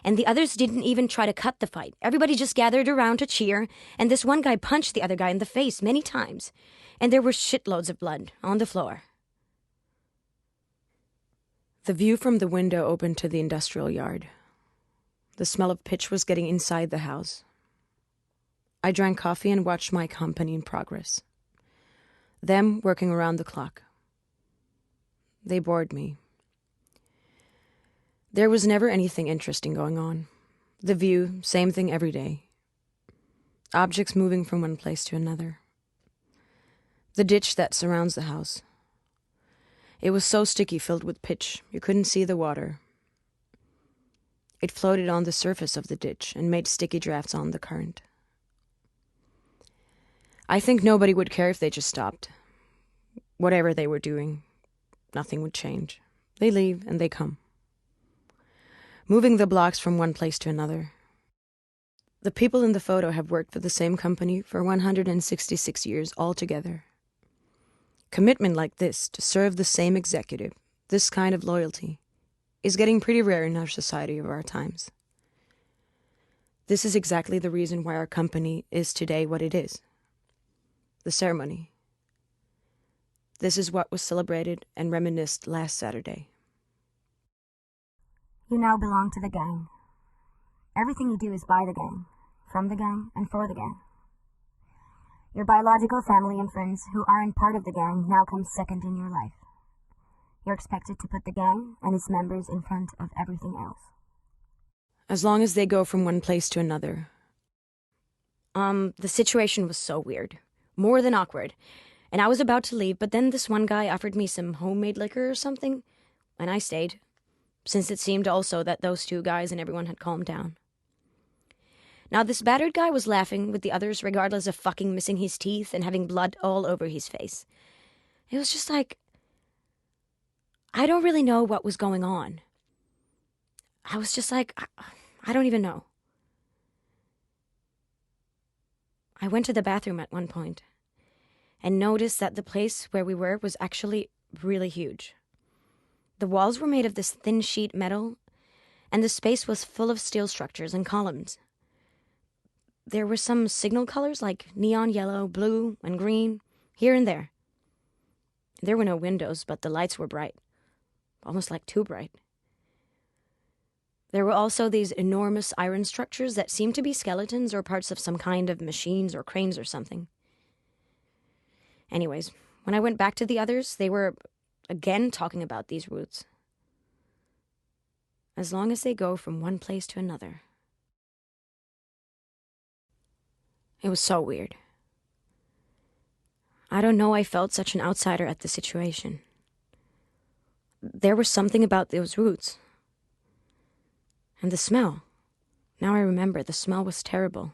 and the others didn't even try to cut the fight. Everybody just gathered around to cheer, and this one guy punched the other guy in the face many times, and there were shitloads of blood on the floor. The view from the window opened to the industrial yard. The smell of pitch was getting inside the house. I drank coffee and watched my company in progress. Them working around the clock. They bored me. There was never anything interesting going on. The view, same thing every day. Objects moving from one place to another. The ditch that surrounds the house. It was so sticky, filled with pitch, you couldn't see the water. It floated on the surface of the ditch and made sticky drafts on the current. I think nobody would care if they just stopped. Whatever they were doing, nothing would change. They leave and they come. Moving the blocks from one place to another. The people in the photo have worked for the same company for 166 years altogether. Commitment like this, to serve the same executive, this kind of loyalty, is getting pretty rare in our society of our times. This is exactly the reason why our company is today what it is. The ceremony. This is what was celebrated and reminisced last Saturday. You now belong to the gang. Everything you do is by the gang, from the gang, and for the gang. Your biological family and friends who aren't part of the gang now come second in your life. You're expected to put the gang and its members in front of everything else. As long as they go from one place to another. The situation was so weird. More than awkward. And I was about to leave, but then this one guy offered me some homemade liquor or something, and I stayed, since it seemed also that those two guys and everyone had calmed down. Now, this battered guy was laughing with the others regardless of fucking missing his teeth and having blood all over his face. It was just like... I don't really know what was going on. I was just like, I don't even know. I went to the bathroom at one point and noticed that the place where we were was actually really huge. The walls were made of this thin sheet metal, and the space was full of steel structures and columns. There were some signal colors like neon yellow, blue, and green, here and there. There were no windows, but the lights were bright. Almost like too bright. There were also these enormous iron structures that seemed to be skeletons or parts of some kind of machines or cranes or something. Anyways, when I went back to the others, they were again talking about these routes. As long as they go from one place to another. It was so weird. I don't know, I felt such an outsider at the situation. There was something about those routes. And the smell. Now I remember, the smell was terrible.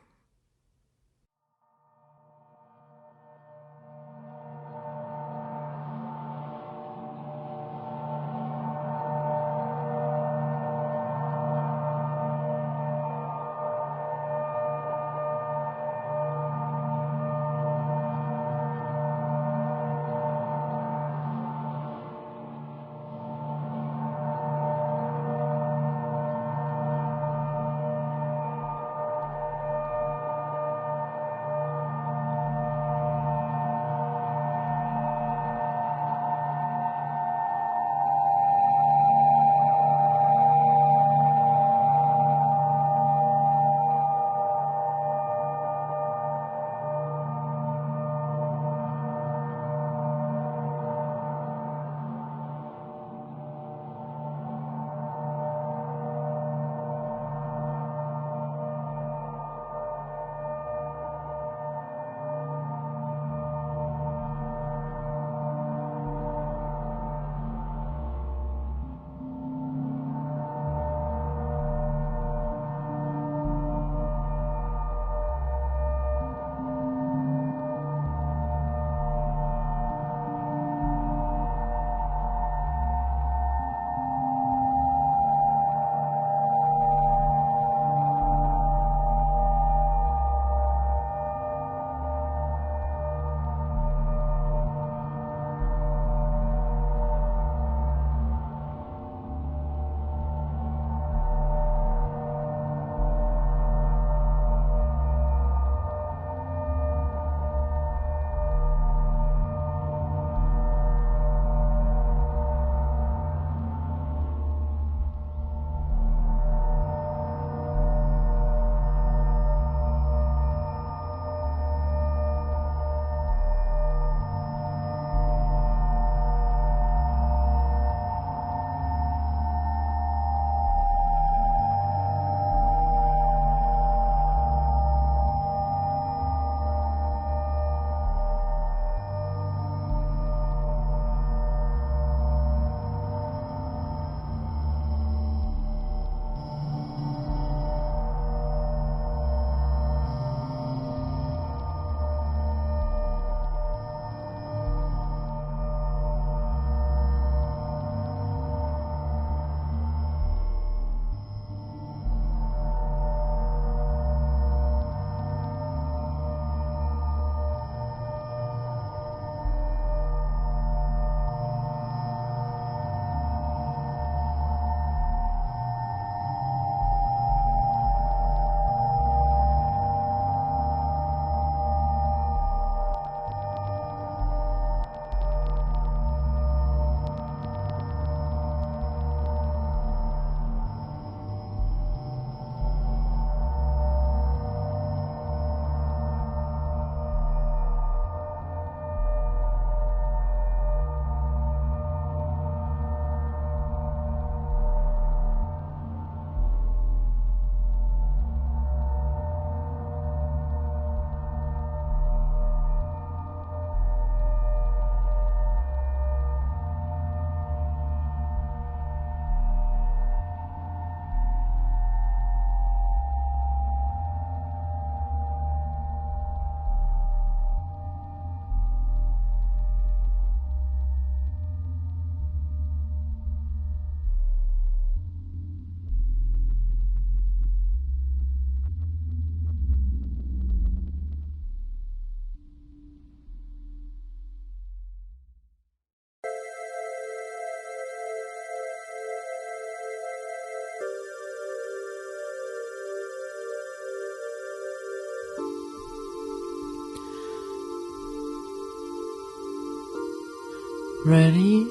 Ready,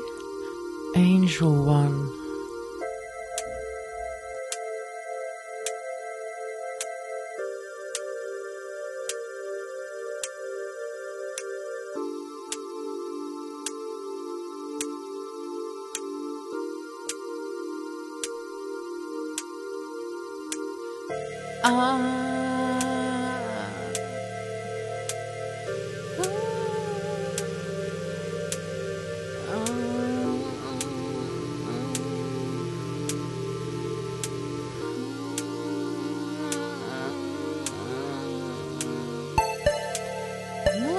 Angel One. Mulla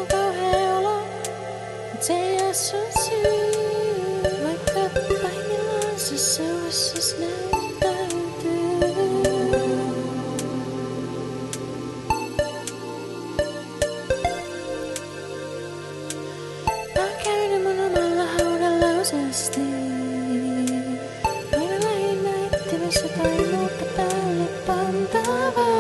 on kauhea olo, mut se ei oo sun syy. Vaikka painillaan se seurassa näyttäytyy. Mä oon käynyt mun omalla haudalla useasti. Aina lähinnä etsimässä jotain uutta päälle pantavaa.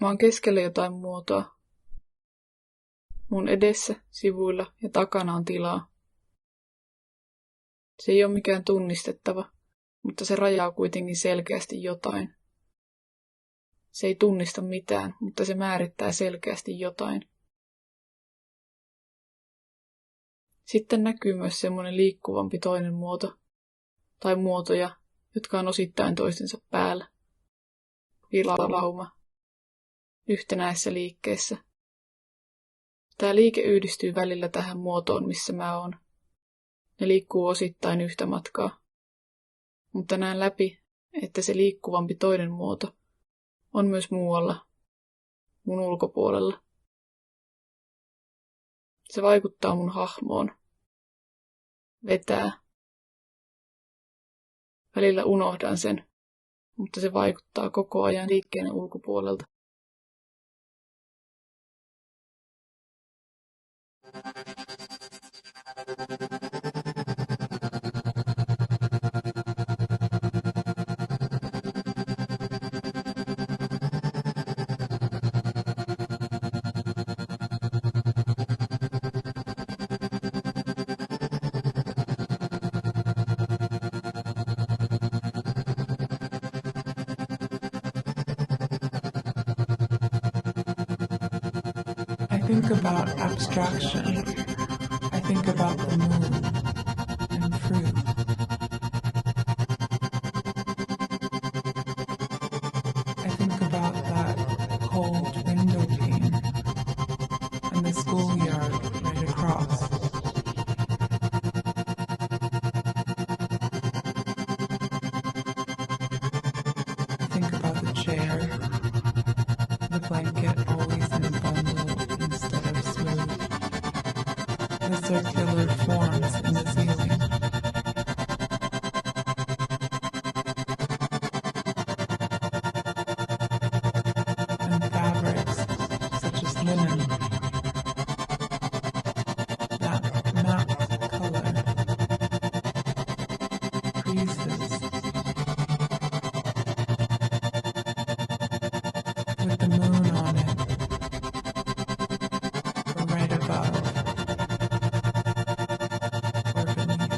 Mä oon keskellä jotain muotoa. Mun edessä, sivuilla ja takana on tilaa. Se ei ole mikään tunnistettava, mutta se rajaa kuitenkin selkeästi jotain. Se ei tunnista mitään, mutta se määrittää selkeästi jotain. Sitten näkyy myös semmoinen liikkuvampi toinen muoto, tai muotoja, jotka on osittain toistensa päällä. Virlauma. Yhtenäisessä liikkeessä. Tämä liike yhdistyy välillä tähän muotoon, missä mä oon. Ne liikkuu osittain yhtä matkaa. Mutta näen läpi, että se liikkuvampi toinen muoto on myös muualla, mun ulkopuolella. Se vaikuttaa mun hahmoon. Vetää. Välillä unohdan sen, mutta se vaikuttaa koko ajan liikkeen ulkopuolelta. I think about abstraction. I think about the moon and fruit. I think about that cold window pane and the schoolyard right across. I think about the chair, the blanket always in a bundle instead of circular forms in the ceiling. And fabrics such as linen, that matte color, creases, with the moon on it, or right above, or beneath.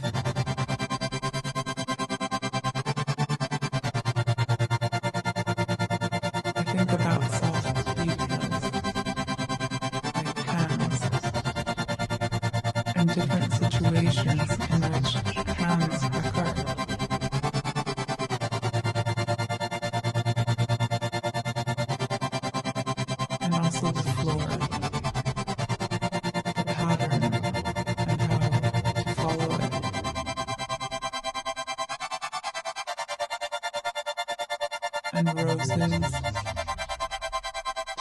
I think about soft details, like hands, and different situations in which hands occur. And also the floor, the pattern, and how to follow it. And roses,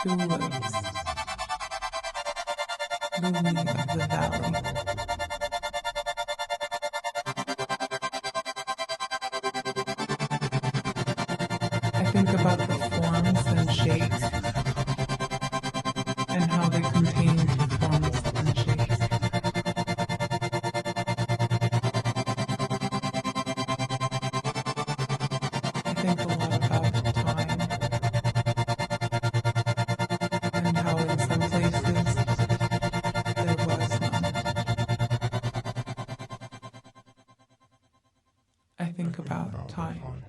tulips, lily of the valley. I think about the forms and shapes, and how they contain forms and shapes. I think a lot about time, and how in some places there was none. I think about time.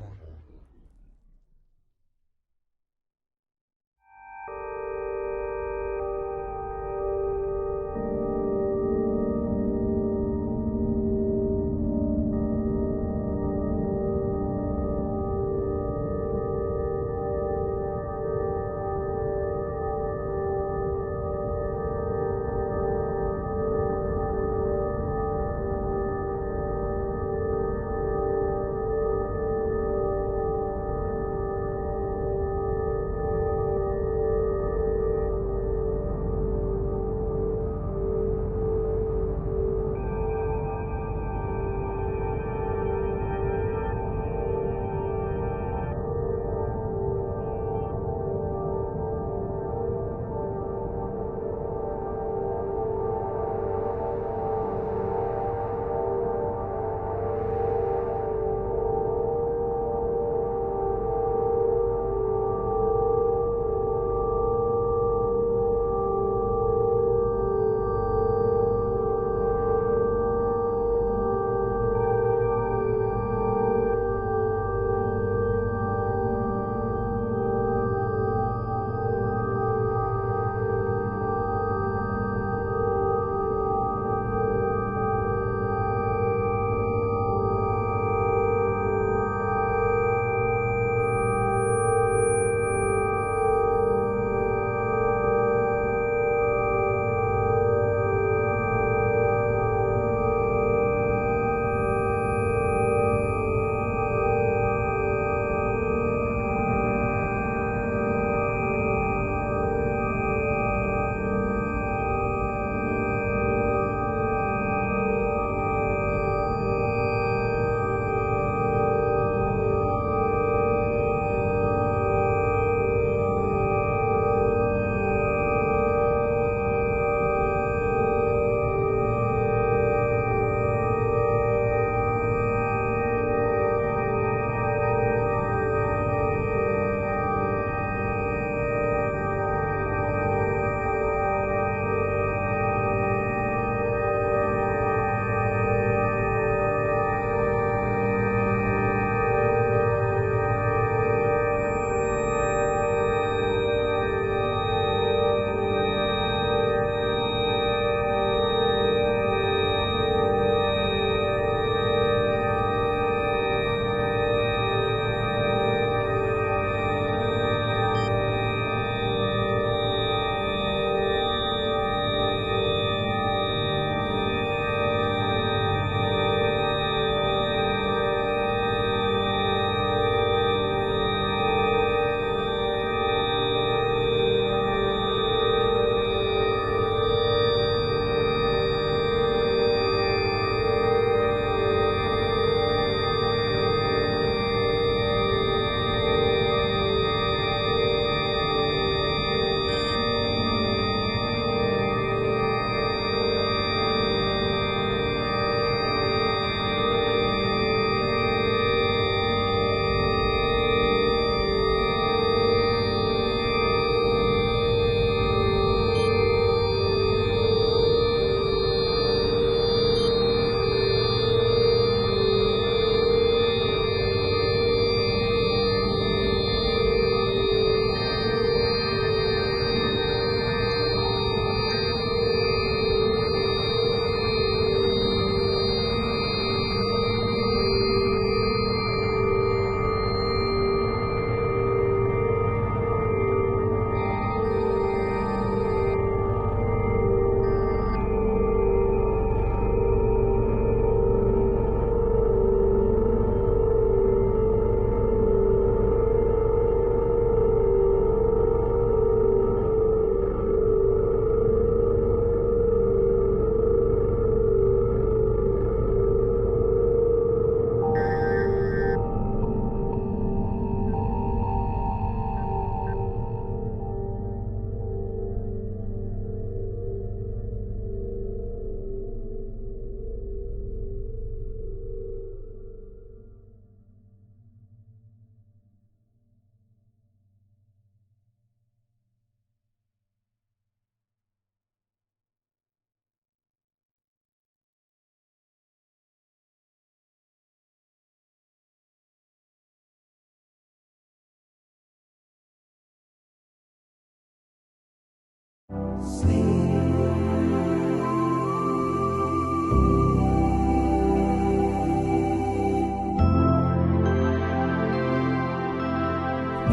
You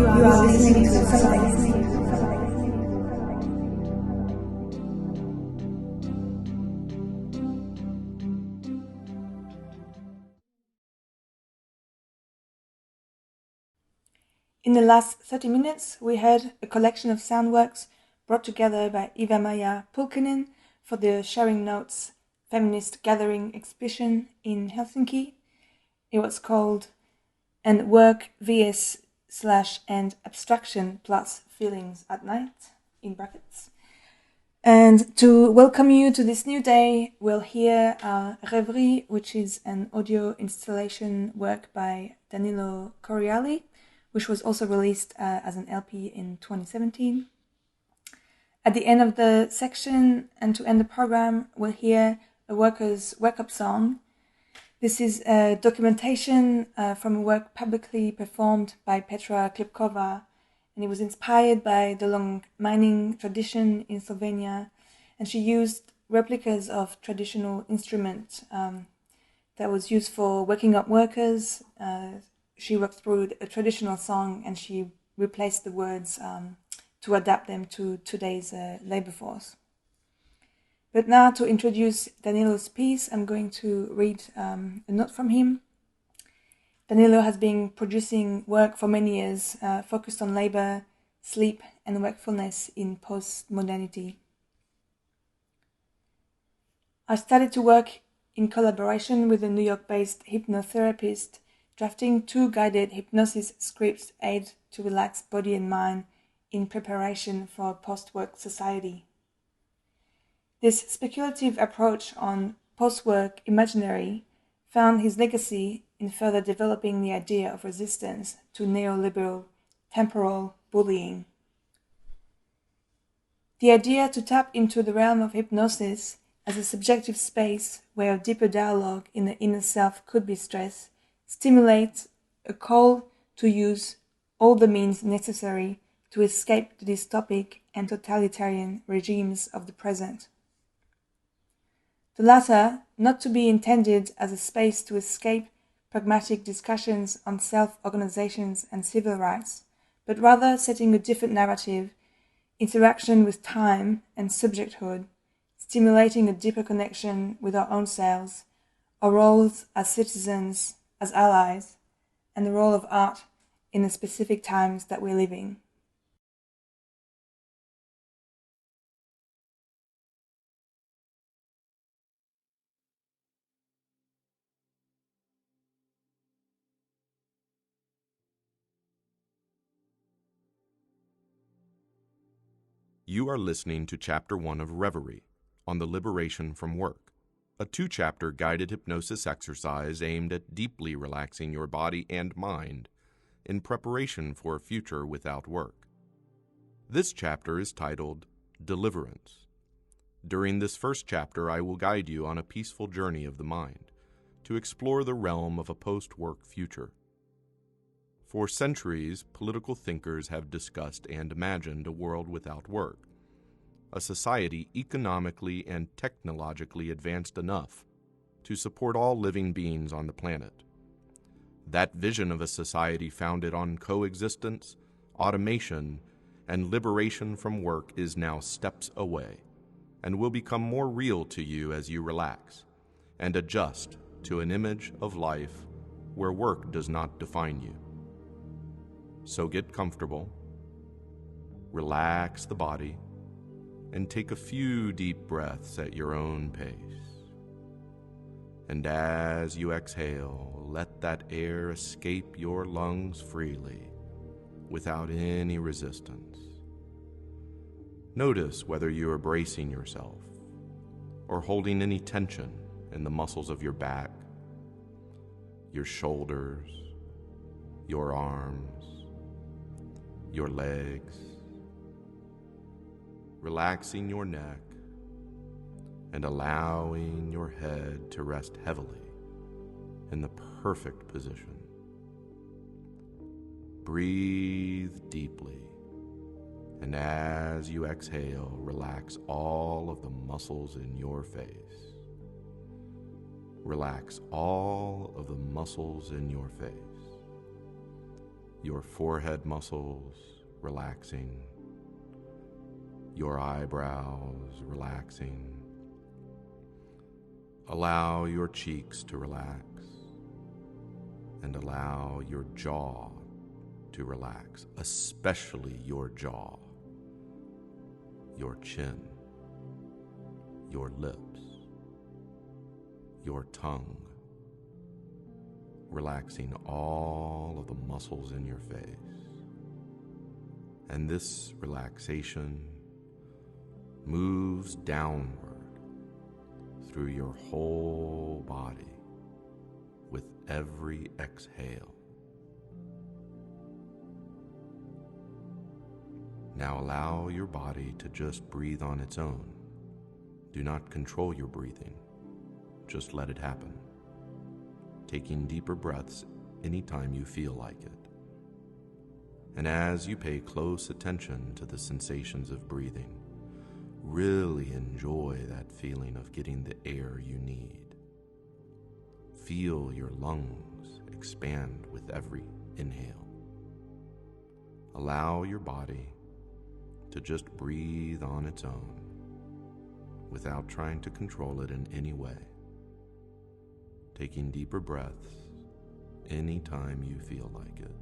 are listening to something. In the last 30 minutes, we heard a collection of sound works brought together by Eeva-Maija Pulkkinen for the Sharing Notes feminist gathering exhibition in Helsinki. It was called "And Work vs/and Abstraction plus Feelings at Night," in brackets. And to welcome you to this new day, we'll hear Rêverie, which is an audio installation work by Danilo Correale, which was also released as an LP in 2017. At the end of the section, and to end the program, we'll hear a workers' wake-up song. This is a documentation from a work publicly performed by Petra Klipkova, and it was inspired by the long mining tradition in Slovenia, and she used replicas of traditional instruments that was used for waking up workers. She worked through a traditional song and she replaced the words to adapt them to today's labor force. But now, to introduce Danilo's piece, I'm going to read a note from him. Danilo has been producing work for many years, focused on labor, sleep, and wakefulness in post-modernity. I started to work in collaboration with a New York-based hypnotherapist, drafting 2 guided hypnosis scripts aimed to relax body and mind in preparation for a post-work society. This speculative approach on post-work imaginary found his legacy in further developing the idea of resistance to neoliberal temporal bullying. The idea to tap into the realm of hypnosis as a subjective space where a deeper dialogue in the inner self could be stressed stimulates a call to use all the means necessary to escape the dystopic and totalitarian regimes of the present. The latter, not to be intended as a space to escape pragmatic discussions on self-organizations and civil rights, but rather setting a different narrative, interaction with time and subjecthood, stimulating a deeper connection with our own selves, our roles as citizens, as allies, and the role of art in the specific times that we're living. You are listening to Chapter 1 of Rêverie, on the liberation from work, a 2-chapter guided hypnosis exercise aimed at deeply relaxing your body and mind in preparation for a future without work. This chapter is titled Deliverance. During this first chapter, I will guide you on a peaceful journey of the mind to explore the realm of a post-work future. For centuries, political thinkers have discussed and imagined a world without work, a society economically and technologically advanced enough to support all living beings on the planet. That vision of a society founded on coexistence, automation, and liberation from work is now steps away, and will become more real to you as you relax and adjust to an image of life where work does not define you. So get comfortable, relax the body, and take a few deep breaths at your own pace. And as you exhale, let that air escape your lungs freely, without any resistance. Notice whether you are bracing yourself, or holding any tension in the muscles of your back, your shoulders, your arms, your legs, relaxing your neck and allowing your head to rest heavily in the perfect position. Breathe deeply And as you exhale, relax all of the muscles in your face. Relax all of the muscles in your face. Your forehead muscles relaxing. Your eyebrows relaxing. Allow your cheeks to relax. And allow your jaw to relax, especially your jaw, your chin, your lips, your tongue, relaxing all of the muscles in your face. And this relaxation moves downward through your whole body with every exhale. Now allow your body to just breathe on its own. Do not control your breathing. Just let it happen. Taking deeper breaths anytime you feel like it. And as you pay close attention to the sensations of breathing, really enjoy that feeling of getting the air you need. Feel your lungs expand with every inhale. Allow your body to just breathe on its own without trying to control it in any way. Taking deeper breaths anytime you feel like it.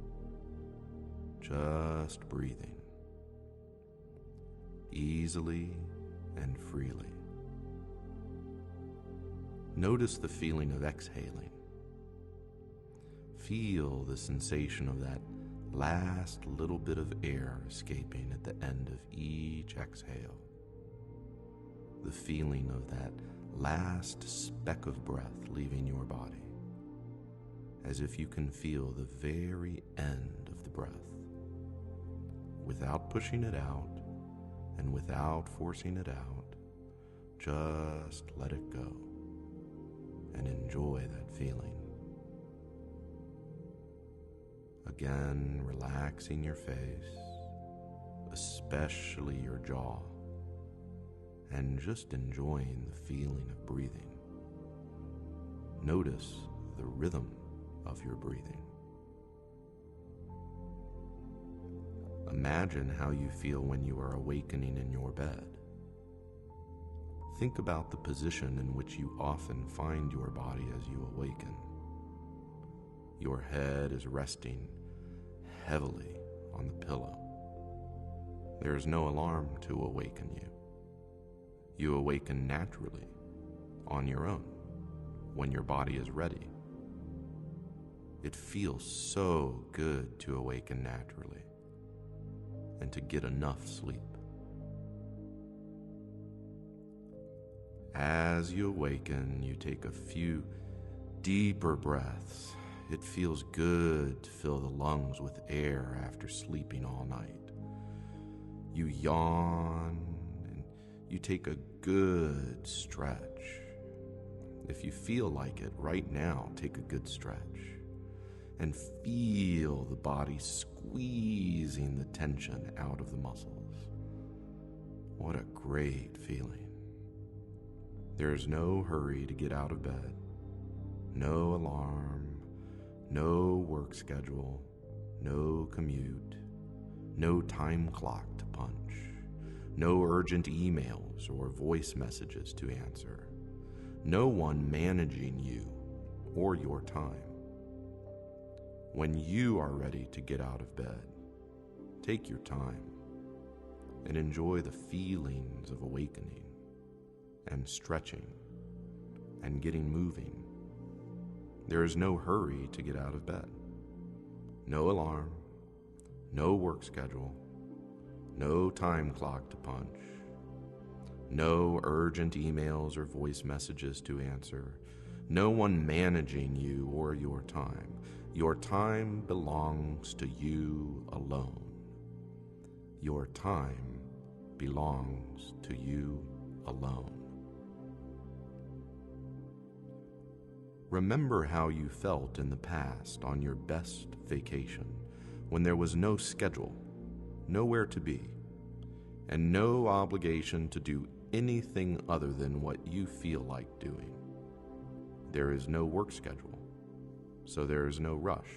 Just breathing easily and freely. Notice the feeling of exhaling. Feel the sensation of that last little bit of air escaping at the end of each exhale. The feeling of that last speck of breath leaving your body, as if you can feel the very end of the breath, without pushing it out and without forcing it out. Just let it go and enjoy that feeling. Again, relaxing your face, especially your jaw, and just enjoying the feeling of breathing. Notice the rhythm of your breathing. Imagine how you feel when you are awakening in your bed. Think about the position in which you often find your body as you awaken. Your head is resting heavily on the pillow. There is no alarm to awaken you. You awaken naturally, on your own, when your body is ready. It feels so good to awaken naturally and to get enough sleep. As you awaken, you take a few deeper breaths. It feels good to fill the lungs with air after sleeping all night. You yawn and you take a good stretch. If you feel like it right now, take a good stretch and feel the body squeezing the tension out of the muscles. What a great feeling. There is no hurry to get out of bed, no alarm, no work schedule, no commute, no time clock to punch, no urgent emails or voice messages to answer, no one managing you or your time. When you are ready to get out of bed, take your time and enjoy the feelings of awakening and stretching and getting moving. There is no hurry to get out of bed. No alarm, no work schedule, no time clock to punch, no urgent emails or voice messages to answer, no one managing you or your time. Your time belongs to you alone. Your time belongs to you alone. Remember how you felt in the past on your best vacation, when there was no schedule, nowhere to be, and no obligation to do anything other than what you feel like doing. There is no work schedule, so there is no rush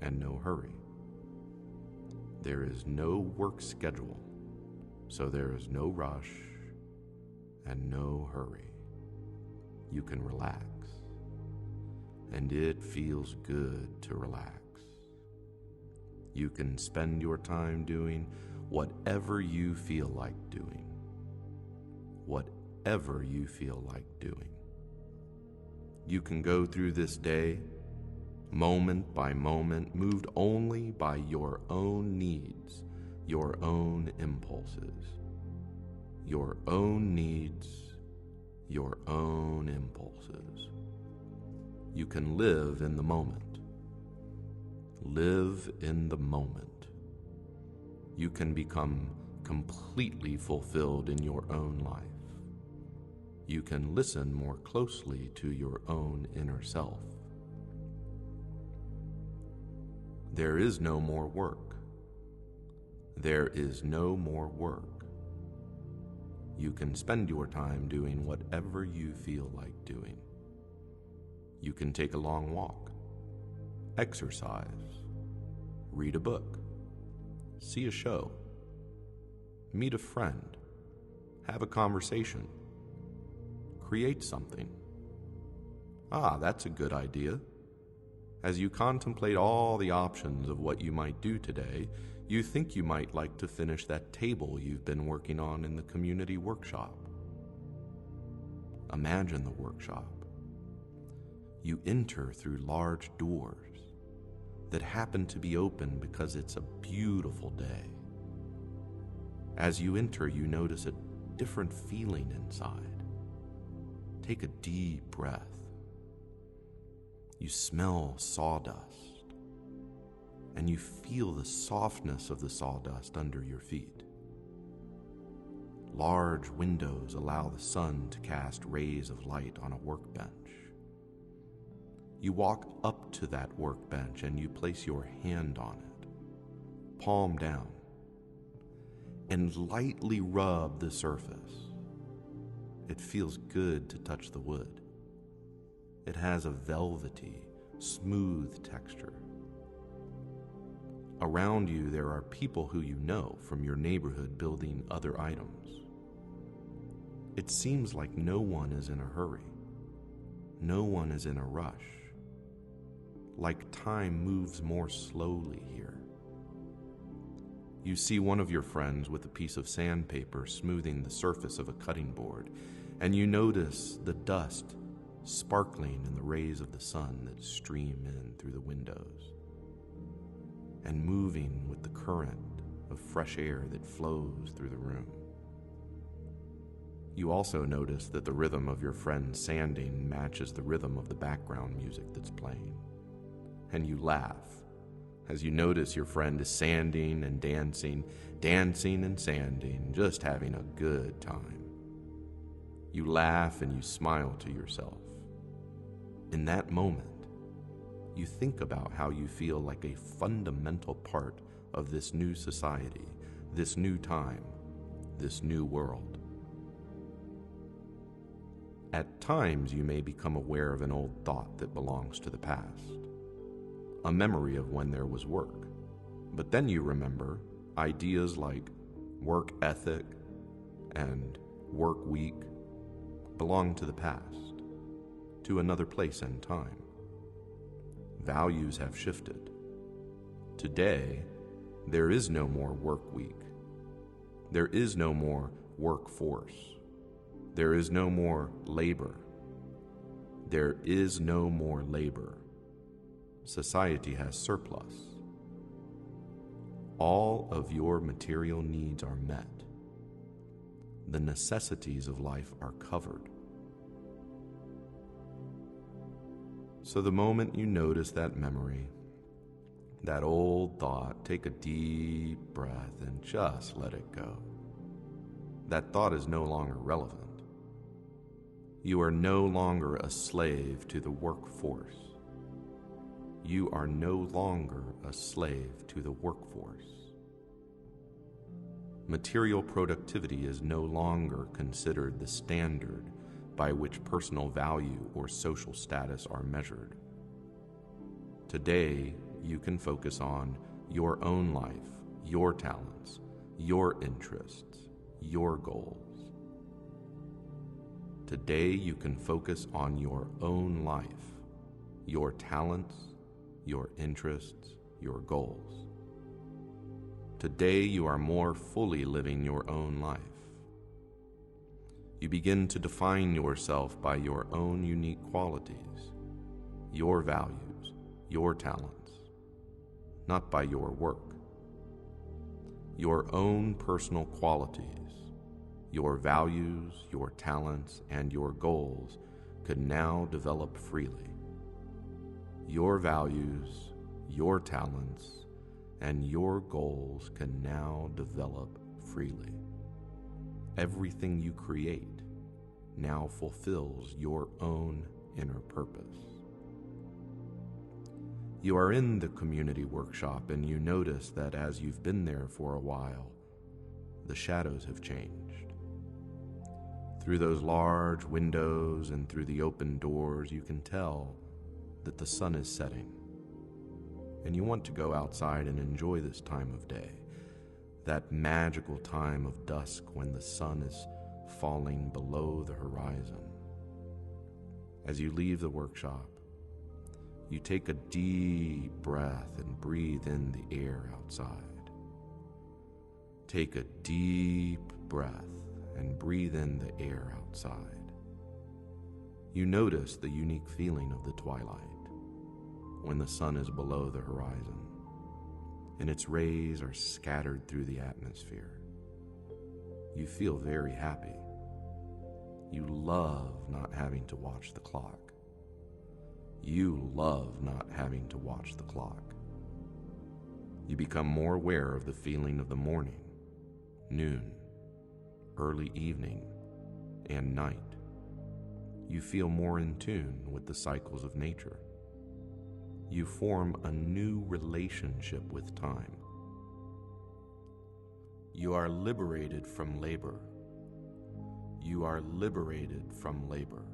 and no hurry. There is no work schedule, so there is no rush and no hurry. You can relax, and it feels good to relax. You can spend your time doing whatever you feel like doing. Whatever you feel like doing. You can go through this day, moment by moment, moved only by your own needs, your own impulses. Your own needs, your own impulses. You can live in the moment. Live in the moment. You can become completely fulfilled in your own life. You can listen more closely to your own inner self. There is no more work. There is no more work. You can spend your time doing whatever you feel like doing. You can take a long walk, exercise, read a book, see a show, meet a friend, have a conversation, create something. That's a good idea. As you contemplate all the options of what you might do today, you think you might like to finish that table you've been working on in the community workshop. Imagine the workshop. You enter through large doors that happen to be open because it's a beautiful day. As you enter, you notice a different feeling inside. Take a deep breath. You smell sawdust, and you feel the softness of the sawdust under your feet. Large windows allow the sun to cast rays of light on a workbench. You walk up to that workbench and you place your hand on it, palm down, and lightly rub the surface. It feels good to touch the wood. It has a velvety, smooth texture. Around you, there are people who you know from your neighborhood building other items. It seems like no one is in a hurry. No one is in a rush. Like time moves more slowly here. You see one of your friends with a piece of sandpaper smoothing the surface of a cutting board, and you notice the dust sparkling in the rays of the sun that stream in through the windows, and moving with the current of fresh air that flows through the room. You also notice that the rhythm of your friend's sanding matches the rhythm of the background music that's playing, and you laugh as you notice your friend is sanding and dancing, dancing and sanding, just having a good time. You laugh and you smile to yourself. In that moment, you think about how you feel like a fundamental part of this new society, this new time, this new world. At times, you may become aware of an old thought that belongs to the past, a memory of when there was work. But then you remember ideas like work ethic and work week belong to the past, to another place and time. Values have shifted. Today, there is no more work week. There is no more workforce. There is no more labor. There is no more labor. Society has surplus. All of your material needs are met. The necessities of life are covered. So the moment you notice that memory, that old thought, take a deep breath and just let it go. That thought is no longer relevant. You are no longer a slave to the workforce. You are no longer a slave to the workforce. Material productivity is no longer considered the standard by which personal value or social status are measured. Today, you can focus on your own life, your talents, your interests, your goals. Today, you can focus on your own life, your talents, your interests, your goals. Today, you are more fully living your own life. You begin to define yourself by your own unique qualities, your values, your talents, not by your work. Your own personal qualities, your values, your talents, and your goals could now develop freely. Your values, your talents, and your goals can now develop freely. Everything you create now fulfills your own inner purpose. You are in the community workshop and you notice that as you've been there for a while, the shadows have changed. Through those large windows and through the open doors, you can tell that the sun is setting. And you want to go outside and enjoy this time of day, that magical time of dusk when the sun is falling below the horizon. As you leave the workshop, you take a deep breath and breathe in the air outside. Take a deep breath and breathe in the air outside. You notice the unique feeling of the twilight when the sun is below the horizon and its rays are scattered through the atmosphere. You feel very happy. You love not having to watch the clock. You love not having to watch the clock. You become more aware of the feeling of the morning, noon, early evening, and night. You feel more in tune with the cycles of nature. You form a new relationship with time. You are liberated from labor. You are liberated from labor.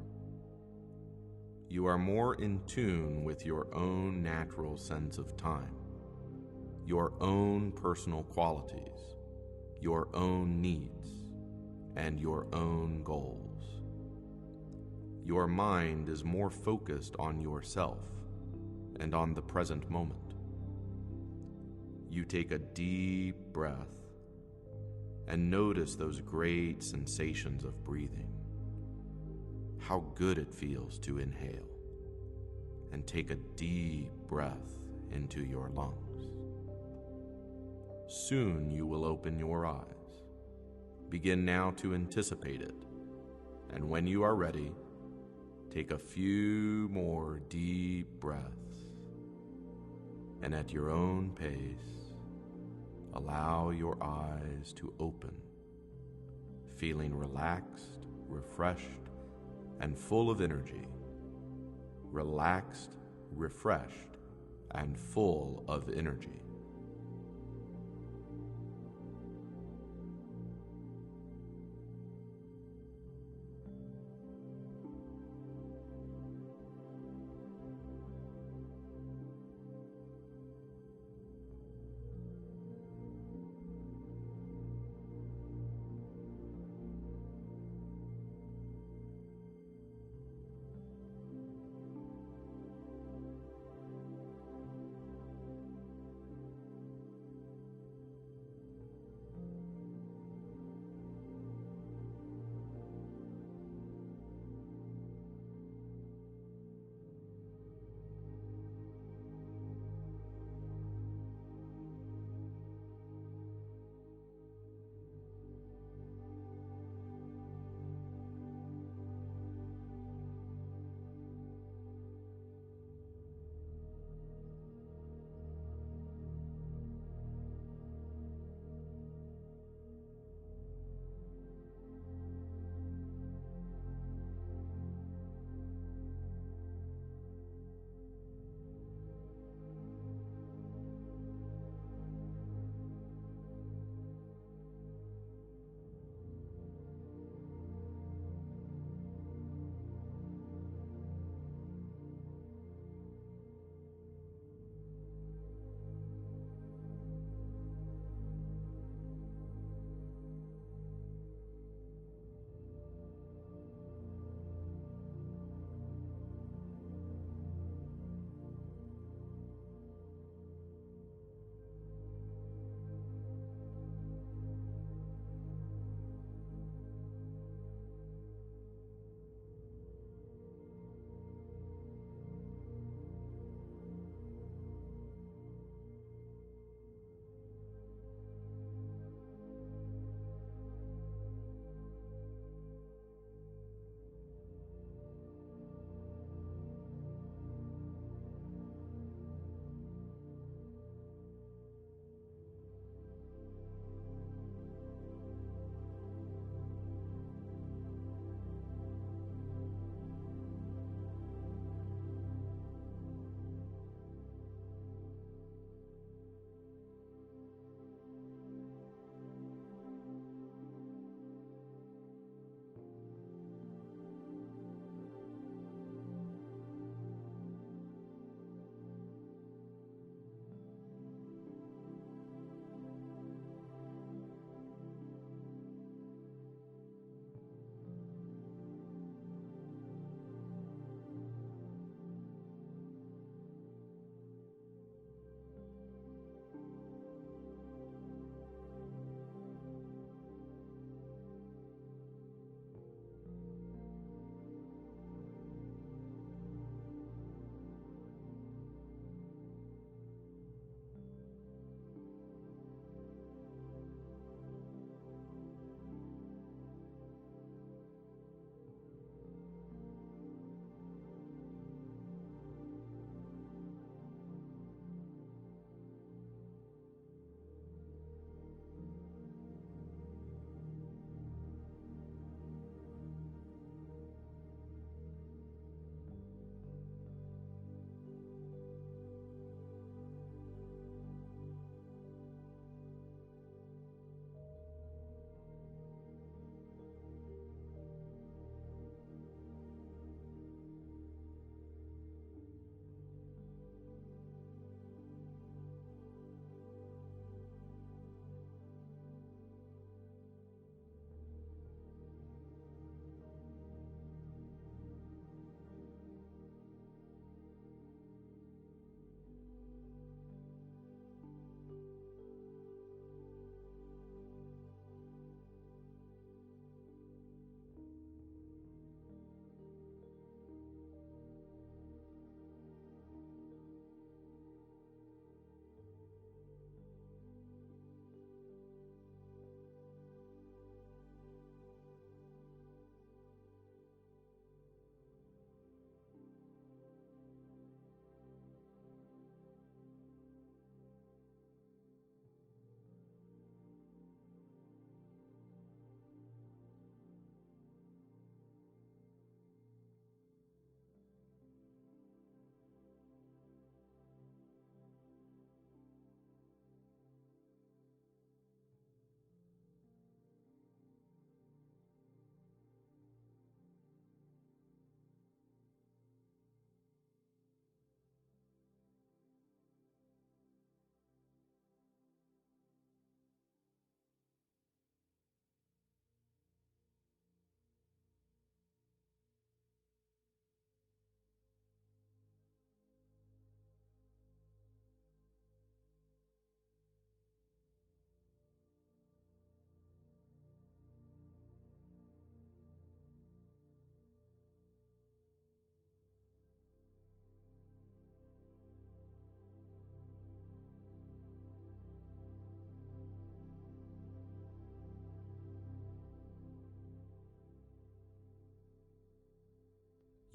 You are more in tune with your own natural sense of time, your own personal qualities, your own needs, and your own goals. Your mind is more focused on yourself and on the present moment. You take a deep breath and notice those great sensations of breathing. How good it feels to inhale and take a deep breath into your lungs. Soon you will open your eyes. Begin now to anticipate it, and when you are ready, take a few more deep breaths, and at your own pace, allow your eyes to open, feeling relaxed, refreshed, and full of energy. Relaxed, refreshed, and full of energy.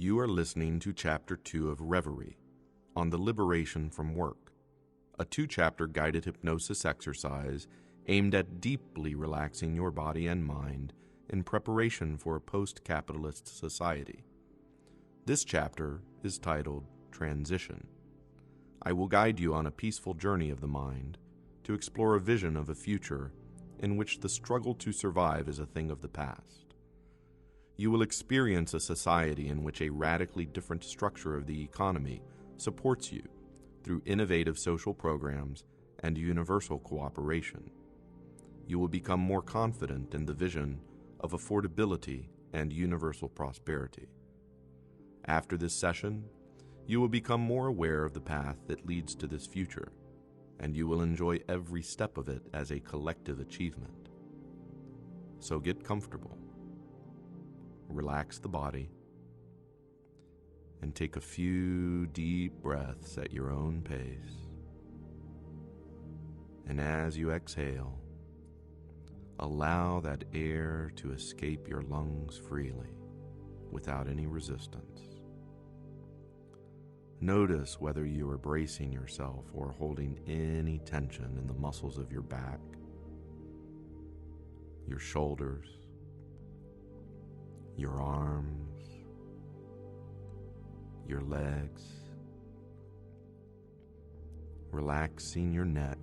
You are listening to Chapter 2 of Reverie, on the liberation from work, a 2-chapter guided hypnosis exercise aimed at deeply relaxing your body and mind in preparation for a post-capitalist society. This chapter is titled Transition. I will guide you on a peaceful journey of the mind to explore a vision of a future in which the struggle to survive is a thing of the past. You will experience a society in which a radically different structure of the economy supports you through innovative social programs and universal cooperation. You will become more confident in the vision of affordability and universal prosperity. After this session, you will become more aware of the path that leads to this future, and you will enjoy every step of it as a collective achievement. So get comfortable. Relax the body, and take a few deep breaths at your own pace. And as you exhale, allow that air to escape your lungs freely, without any resistance. Notice whether you are bracing yourself or holding any tension in the muscles of your back, your shoulders, your arms, your legs, relaxing your neck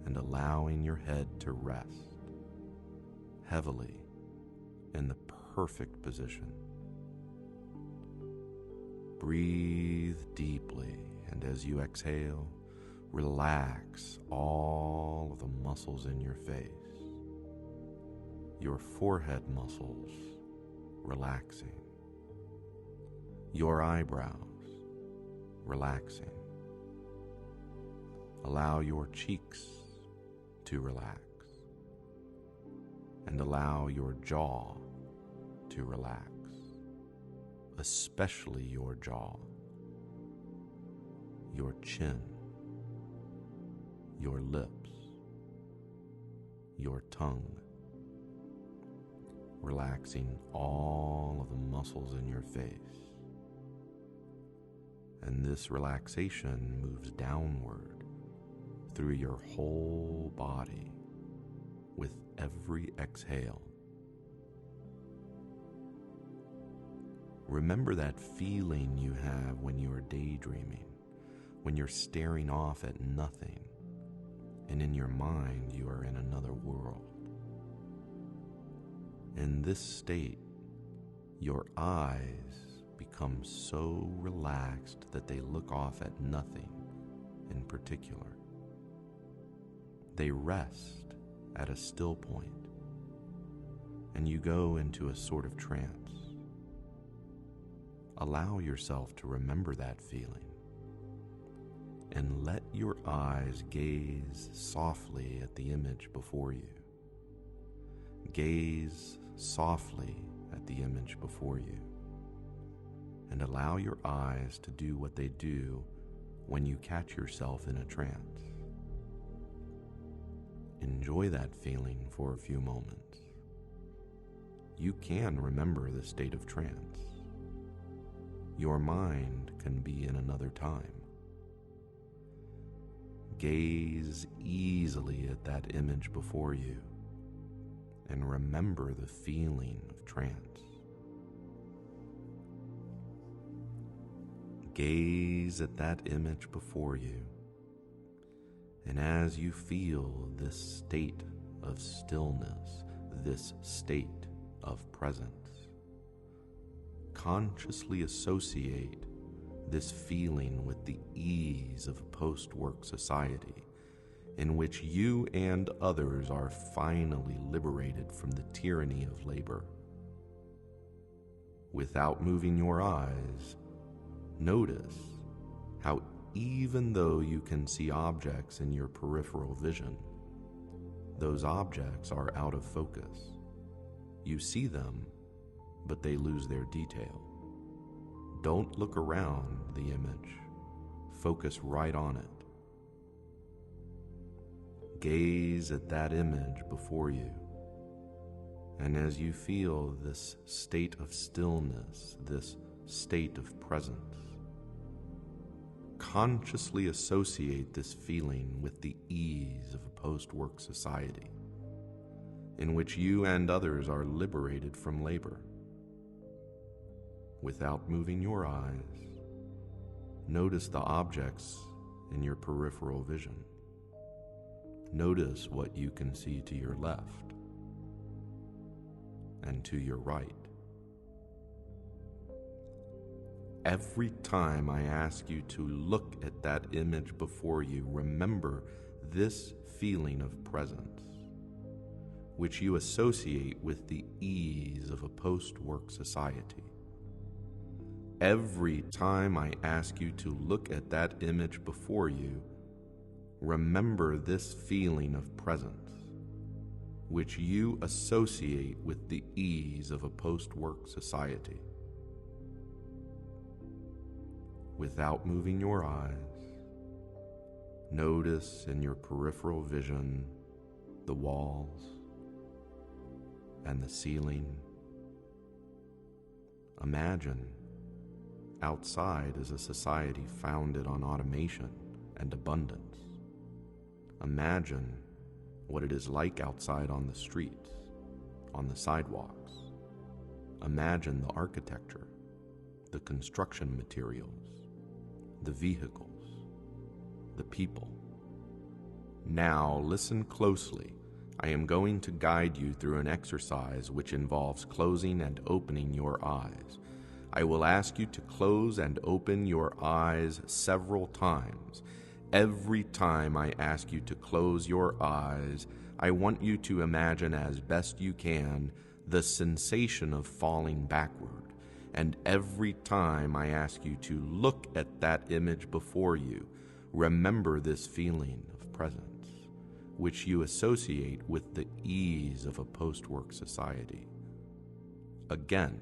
and allowing your head to rest heavily in the perfect position. Breathe deeply, and as you exhale, relax all of the muscles in your face, your forehead muscles relaxing, your eyebrows relaxing. Allow your cheeks to relax, and allow your jaw to relax, especially your jaw, your chin, your lips, your tongue, relaxing all of the muscles in your face. And this relaxation moves downward through your whole body with every exhale. Remember that feeling you have when you are daydreaming, when you're staring off at nothing, and in your mind you are in another world. In this state, your eyes become so relaxed that they look off at nothing in particular. They rest at a still point, and you go into a sort of trance. Allow yourself to remember that feeling, and let your eyes gaze softly at the image before you. Gaze softly at the image before you, and allow your eyes to do what they do when you catch yourself in a trance. Enjoy that feeling for a few moments. You can remember the state of trance. Your mind can be in another time. Gaze easily at that image before you, and remember the feeling of trance. Gaze at that image before you, and as you feel this state of stillness, this state of presence, consciously associate this feeling with the ease of a post-work society in which you and others are finally liberated from the tyranny of labor. Without moving your eyes, notice how even though you can see objects in your peripheral vision, those objects are out of focus. You see them, but they lose their detail. Don't look around the image. Focus right on it. Gaze at that image before you, and as you feel this state of stillness, this state of presence. Consciously associate this feeling with the ease of a post-work society, in which you and others are liberated from labor. Without moving your eyes, notice the objects in your peripheral vision. Notice what you can see to your left and to your right. Every time I ask you to look at that image before you, remember this feeling of presence, which you associate with the ease of a post-work society. Every time I ask you to look at that image before you, remember this feeling of presence, which you associate with the ease of a post-work society. Without moving your eyes, notice in your peripheral vision the walls and the ceiling. Imagine outside is a society founded on automation and abundance. Imagine what it is like outside on the streets, on the sidewalks. Imagine the architecture, the construction materials, the vehicles, the people. Now listen closely. I am going to guide you through an exercise which involves closing and opening your eyes. I will ask you to close and open your eyes several times. Every time I ask you to close your eyes, I want you to imagine as best you can the sensation of falling backward. And every time I ask you to look at that image before you, remember this feeling of presence, which you associate with the ease of a post-work society. Again,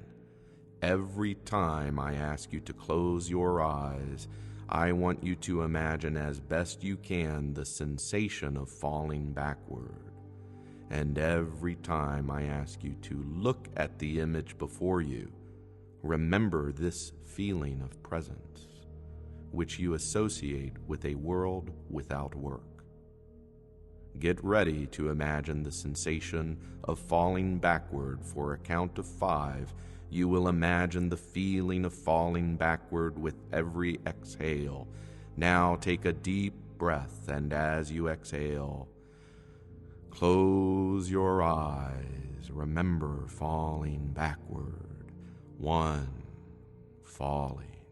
every time I ask you to close your eyes, I want you to imagine as best you can the sensation of falling backward. And every time I ask you to look at the image before you, remember this feeling of presence, which you associate with a world without work. Get ready to imagine the sensation of falling backward. For a count of 5, you will imagine the feeling of falling backward with every exhale. Now take a deep breath, and as you exhale, close your eyes. Remember falling backward. 1, falling.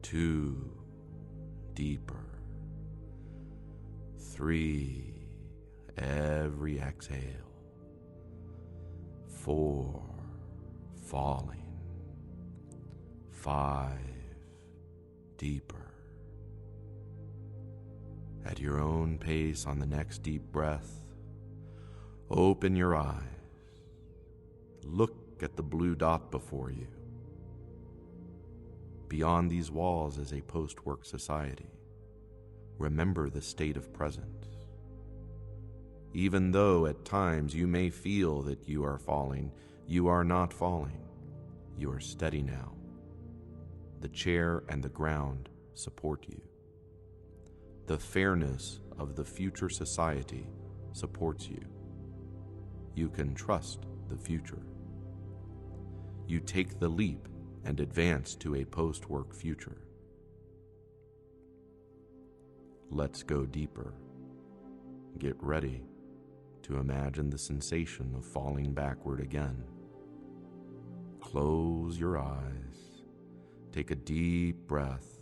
2, deeper. 3, every exhale. 4, falling. 5, deeper. At your own pace on the next deep breath, open your eyes. Look at the blue dot before you. Beyond these walls is a post-work society. Remember the state of presence. Even though at times you may feel that you are falling, you are not falling. You are steady now. The chair and the ground support you. The fairness of the future society supports you. You can trust the future. You take the leap and advance to a post-work future. Let's go deeper. Get ready to imagine the sensation of falling backward again. Close your eyes, take a deep breath,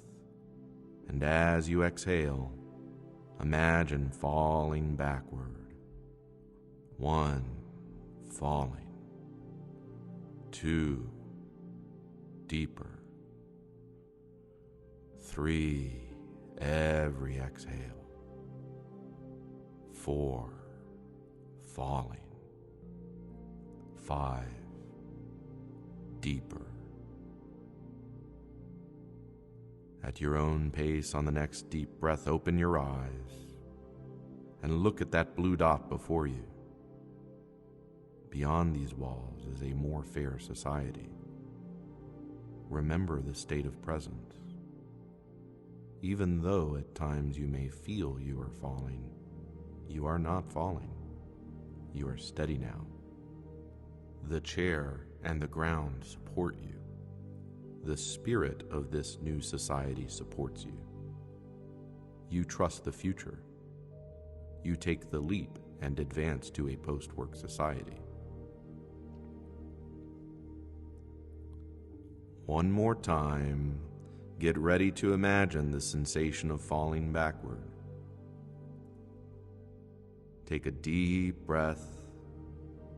and as you exhale, imagine falling backward. 1, falling. 2, deeper. 3, every exhale. 4, falling. 5, deeper. At your own pace on the next deep breath, open your eyes and look at that blue dot before you. Beyond these walls is a more fair society. remember the state of presence. Even though at times you may feel you are falling, you are not falling. You are steady now. The chair and the ground support you. The spirit of this new society supports you. You trust the future. You take the leap and advance to a post-work society. One more time, get ready to imagine the sensation of falling backward. Take a deep breath,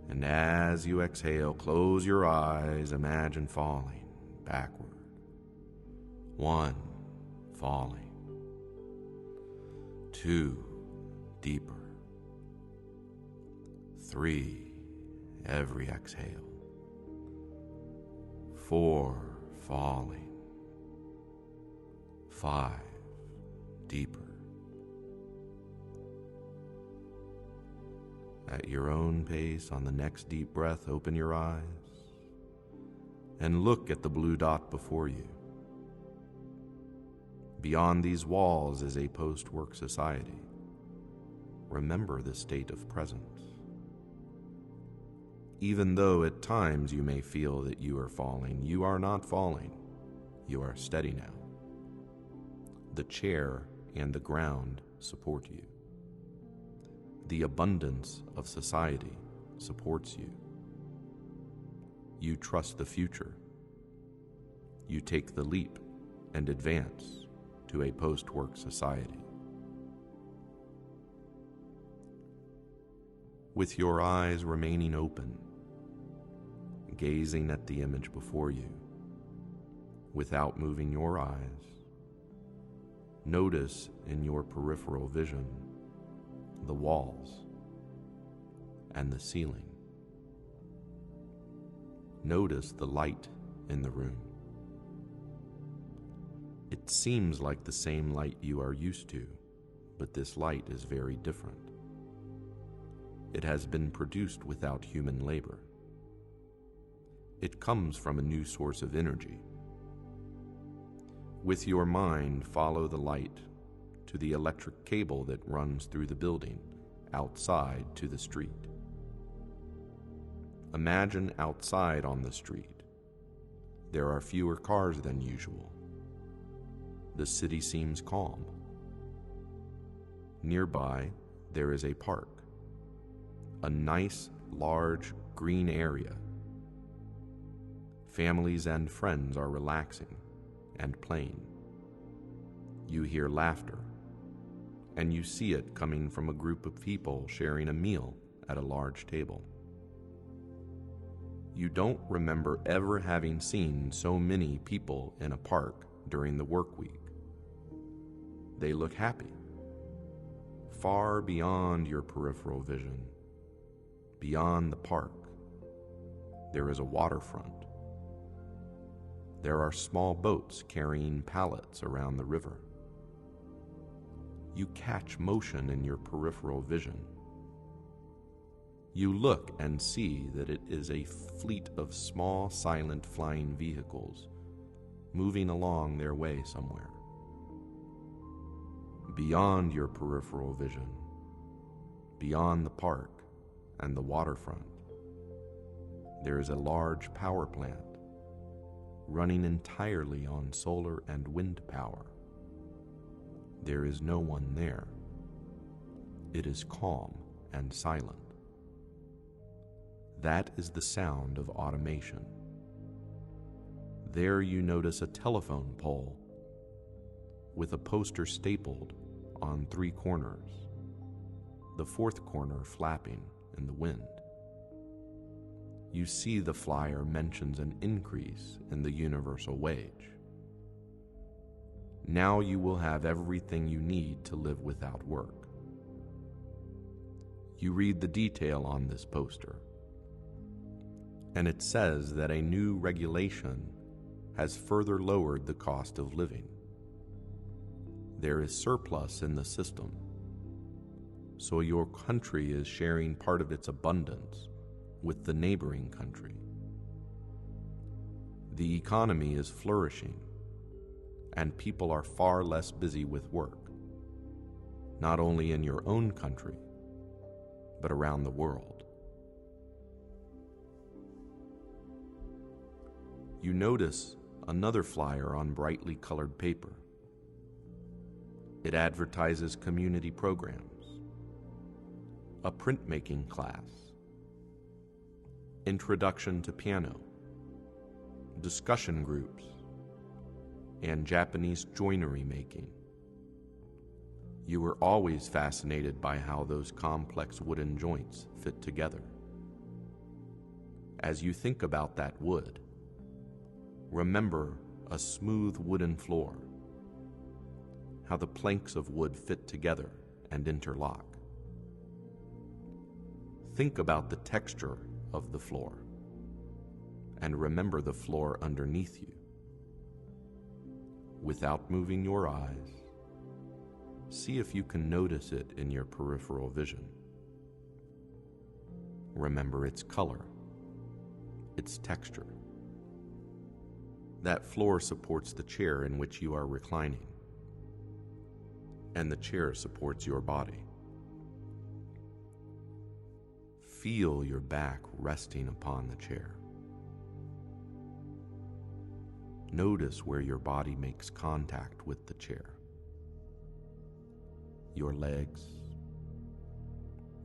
and as you exhale, close your eyes, imagine falling backward. 1, falling. 2, deeper. 3, every exhale. 4, falling. 5, deeper. At your own pace, on the next deep breath, open your eyes and look at the blue dot before you. Beyond these walls is a post-work society. Remember the state of presence. Even though at times you may feel that you are falling, you are not falling. You are steady now. The chair and the ground support you. The abundance of society supports you. You trust the future. You take the leap and advance to a post-work society. With your eyes remaining open, gazing at the image before you, without moving your eyes, notice in your peripheral vision the walls and the ceiling. Notice the light in the room. It seems like the same light you are used to, but this light is very different. It has been produced without human labor. It comes from a new source of energy. With your mind, follow the light to the electric cable that runs through the building, outside to the street. Imagine outside on the street. There are fewer cars than usual. The city seems calm. Nearby, there is a park, a nice, large, green area. Families and friends are relaxing and playing. You hear laughter, and you see it coming from a group of people sharing a meal at a large table. You don't remember ever having seen so many people in a park during the work week. They look happy, far beyond your peripheral vision. Beyond the park, there is a waterfront. There are small boats carrying pallets around the river. You catch motion in your peripheral vision. You look and see that it is a fleet of small, silent flying vehicles moving along their way somewhere. Beyond your peripheral vision, beyond the park and the waterfront, there is a large power plant running entirely on solar and wind power. There is no one there. It is calm and silent. That is the sound of automation. There you notice a telephone pole with a poster stapled on 3 corners, the 4th corner flapping in the wind. You see the flyer mentions an increase in the universal wage. Now you will have everything you need to live without work. You read the detail on this poster, and it says that a new regulation has further lowered the cost of living. There is surplus in the system, so your country is sharing part of its abundance with the neighboring country. The economy is flourishing, and people are far less busy with work, not only in your own country, but around the world. You notice another flyer on brightly colored paper. It advertises community programs, a printmaking class, introduction to piano, discussion groups, and Japanese joinery making. You were always fascinated by how those complex wooden joints fit together. As you think about that wood, remember a smooth wooden floor, how the planks of wood fit together and interlock. Think about the texture of the floor, and remember the floor underneath you. Without moving your eyes, see if you can notice it in your peripheral vision. Remember its color, its texture. That floor supports the chair in which you are reclining, and the chair supports your body. Feel your back resting upon the chair. Notice where your body makes contact with the chair. Your legs,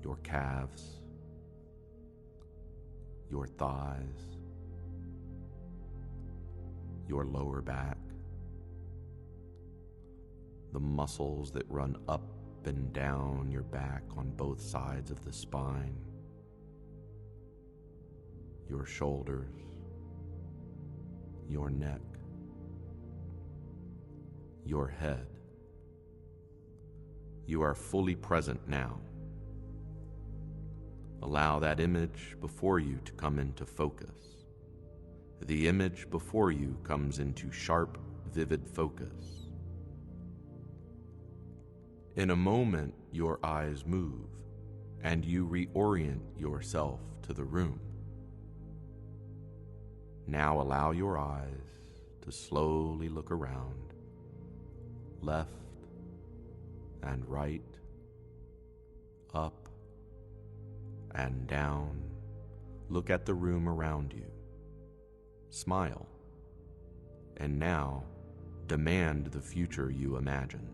your calves, your thighs, your lower back, the muscles that run up and down your back on both sides of the spine, your shoulders, your neck, your head. You are fully present now. Allow that image before you to come into focus. The image before you comes into sharp, vivid focus. In a moment, your eyes move, and you reorient yourself to the room. Now allow your eyes to slowly look around, left and right, up and down. Look at the room around you. Smile. And now, demand the future you imagined.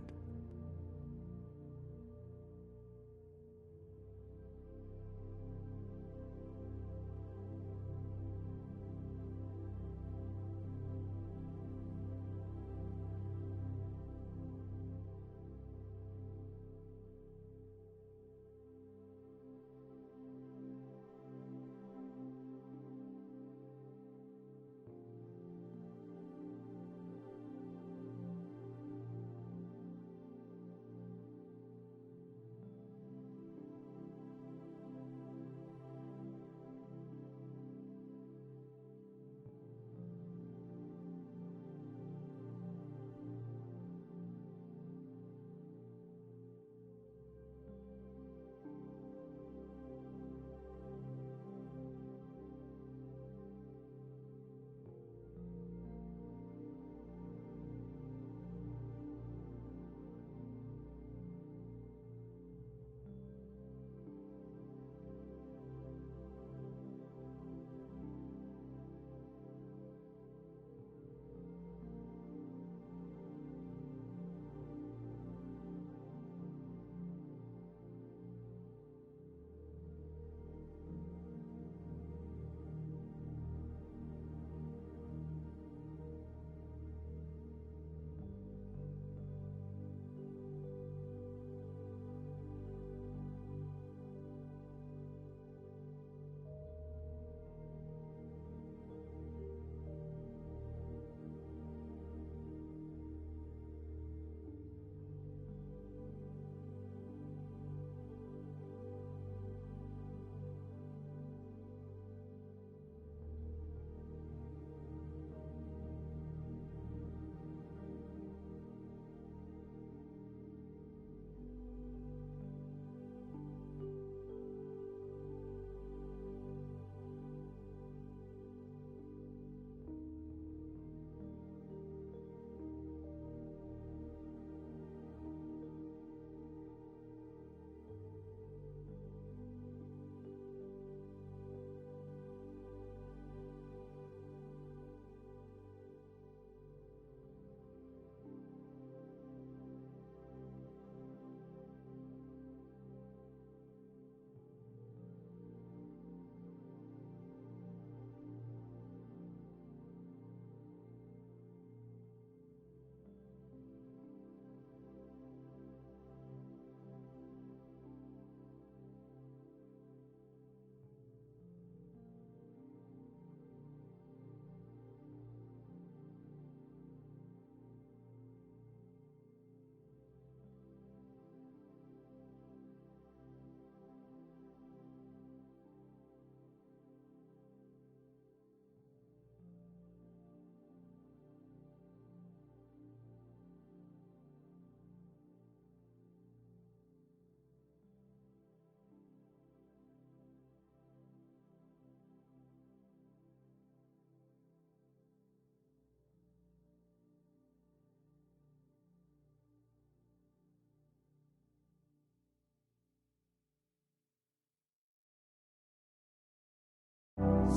You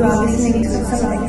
are listening to something.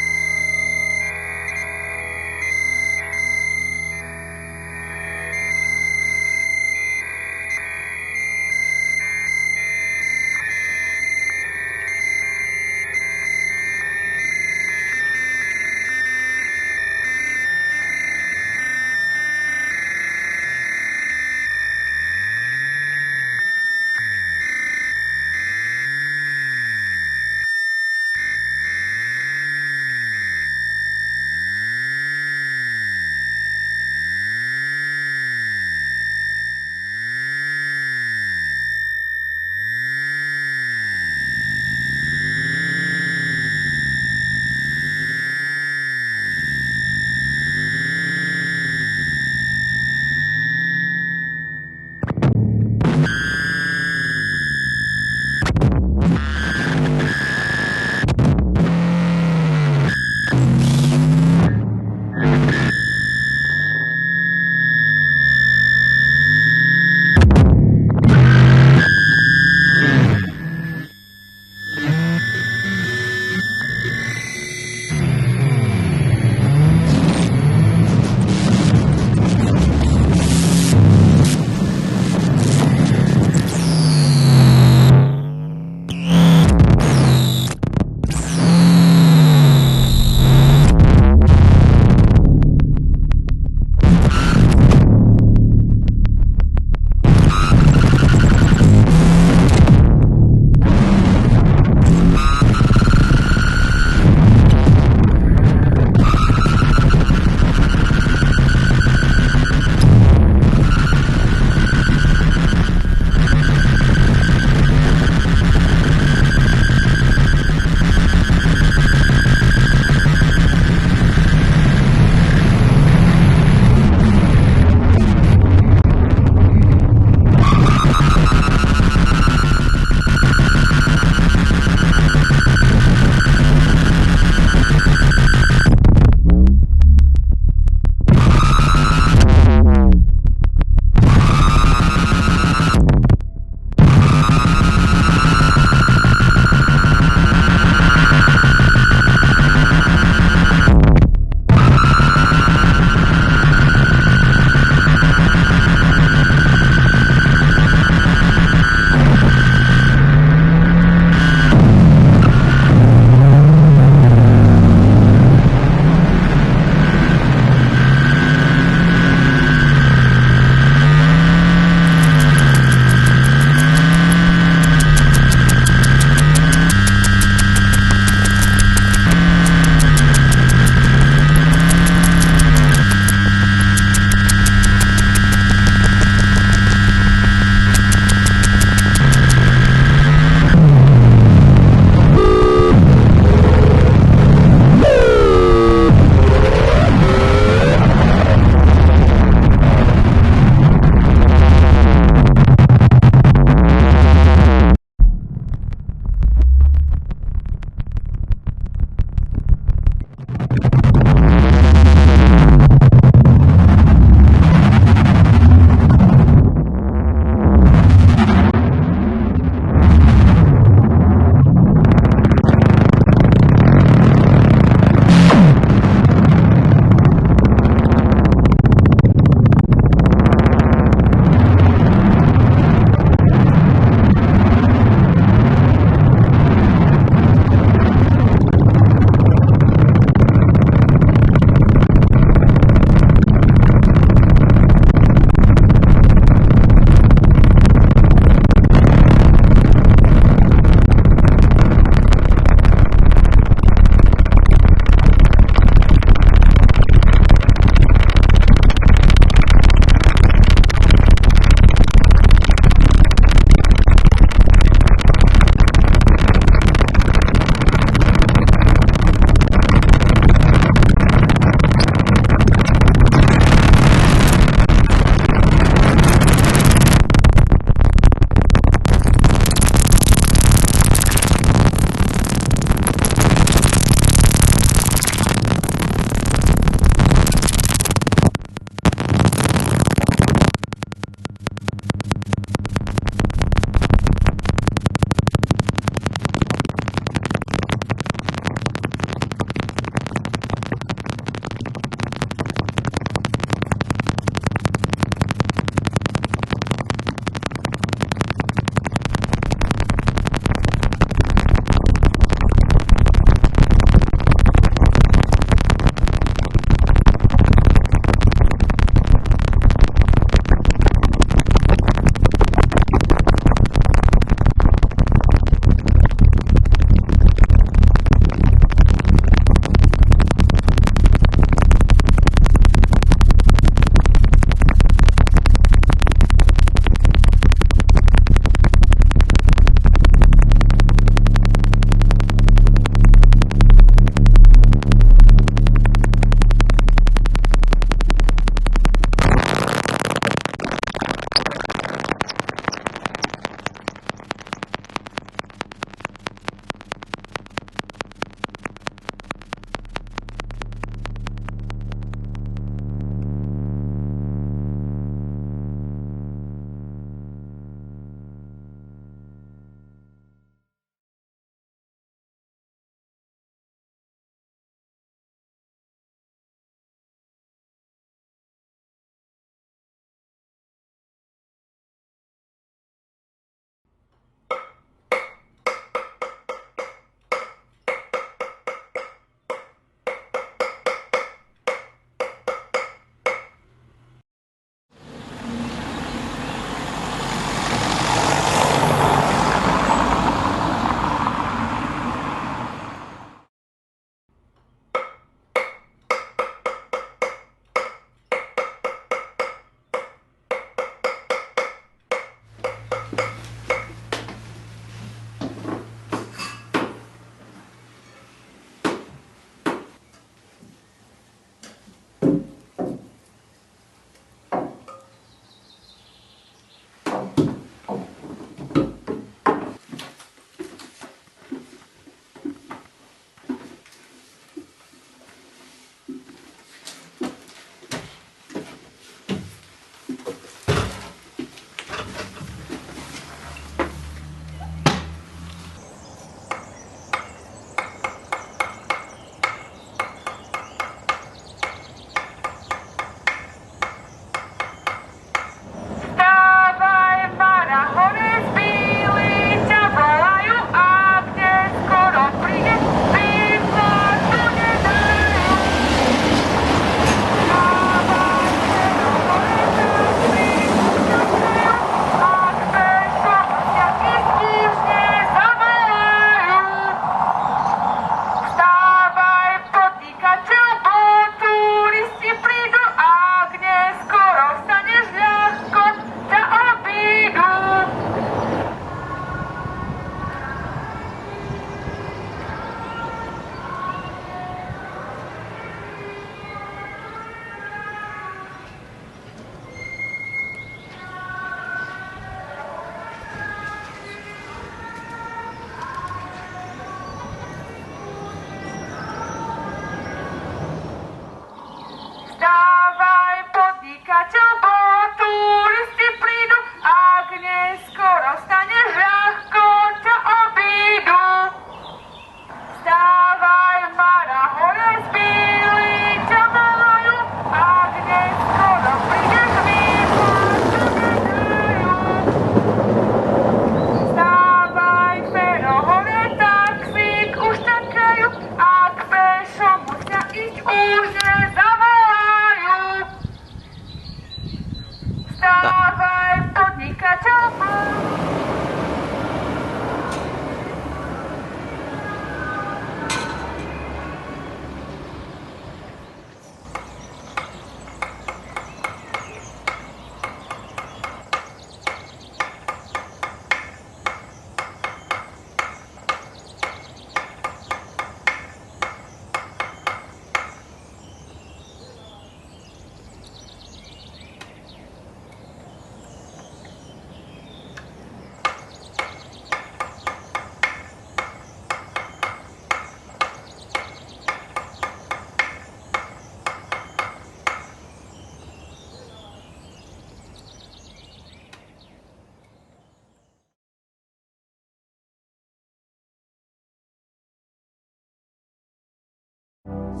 You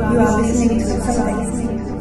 are listening to something.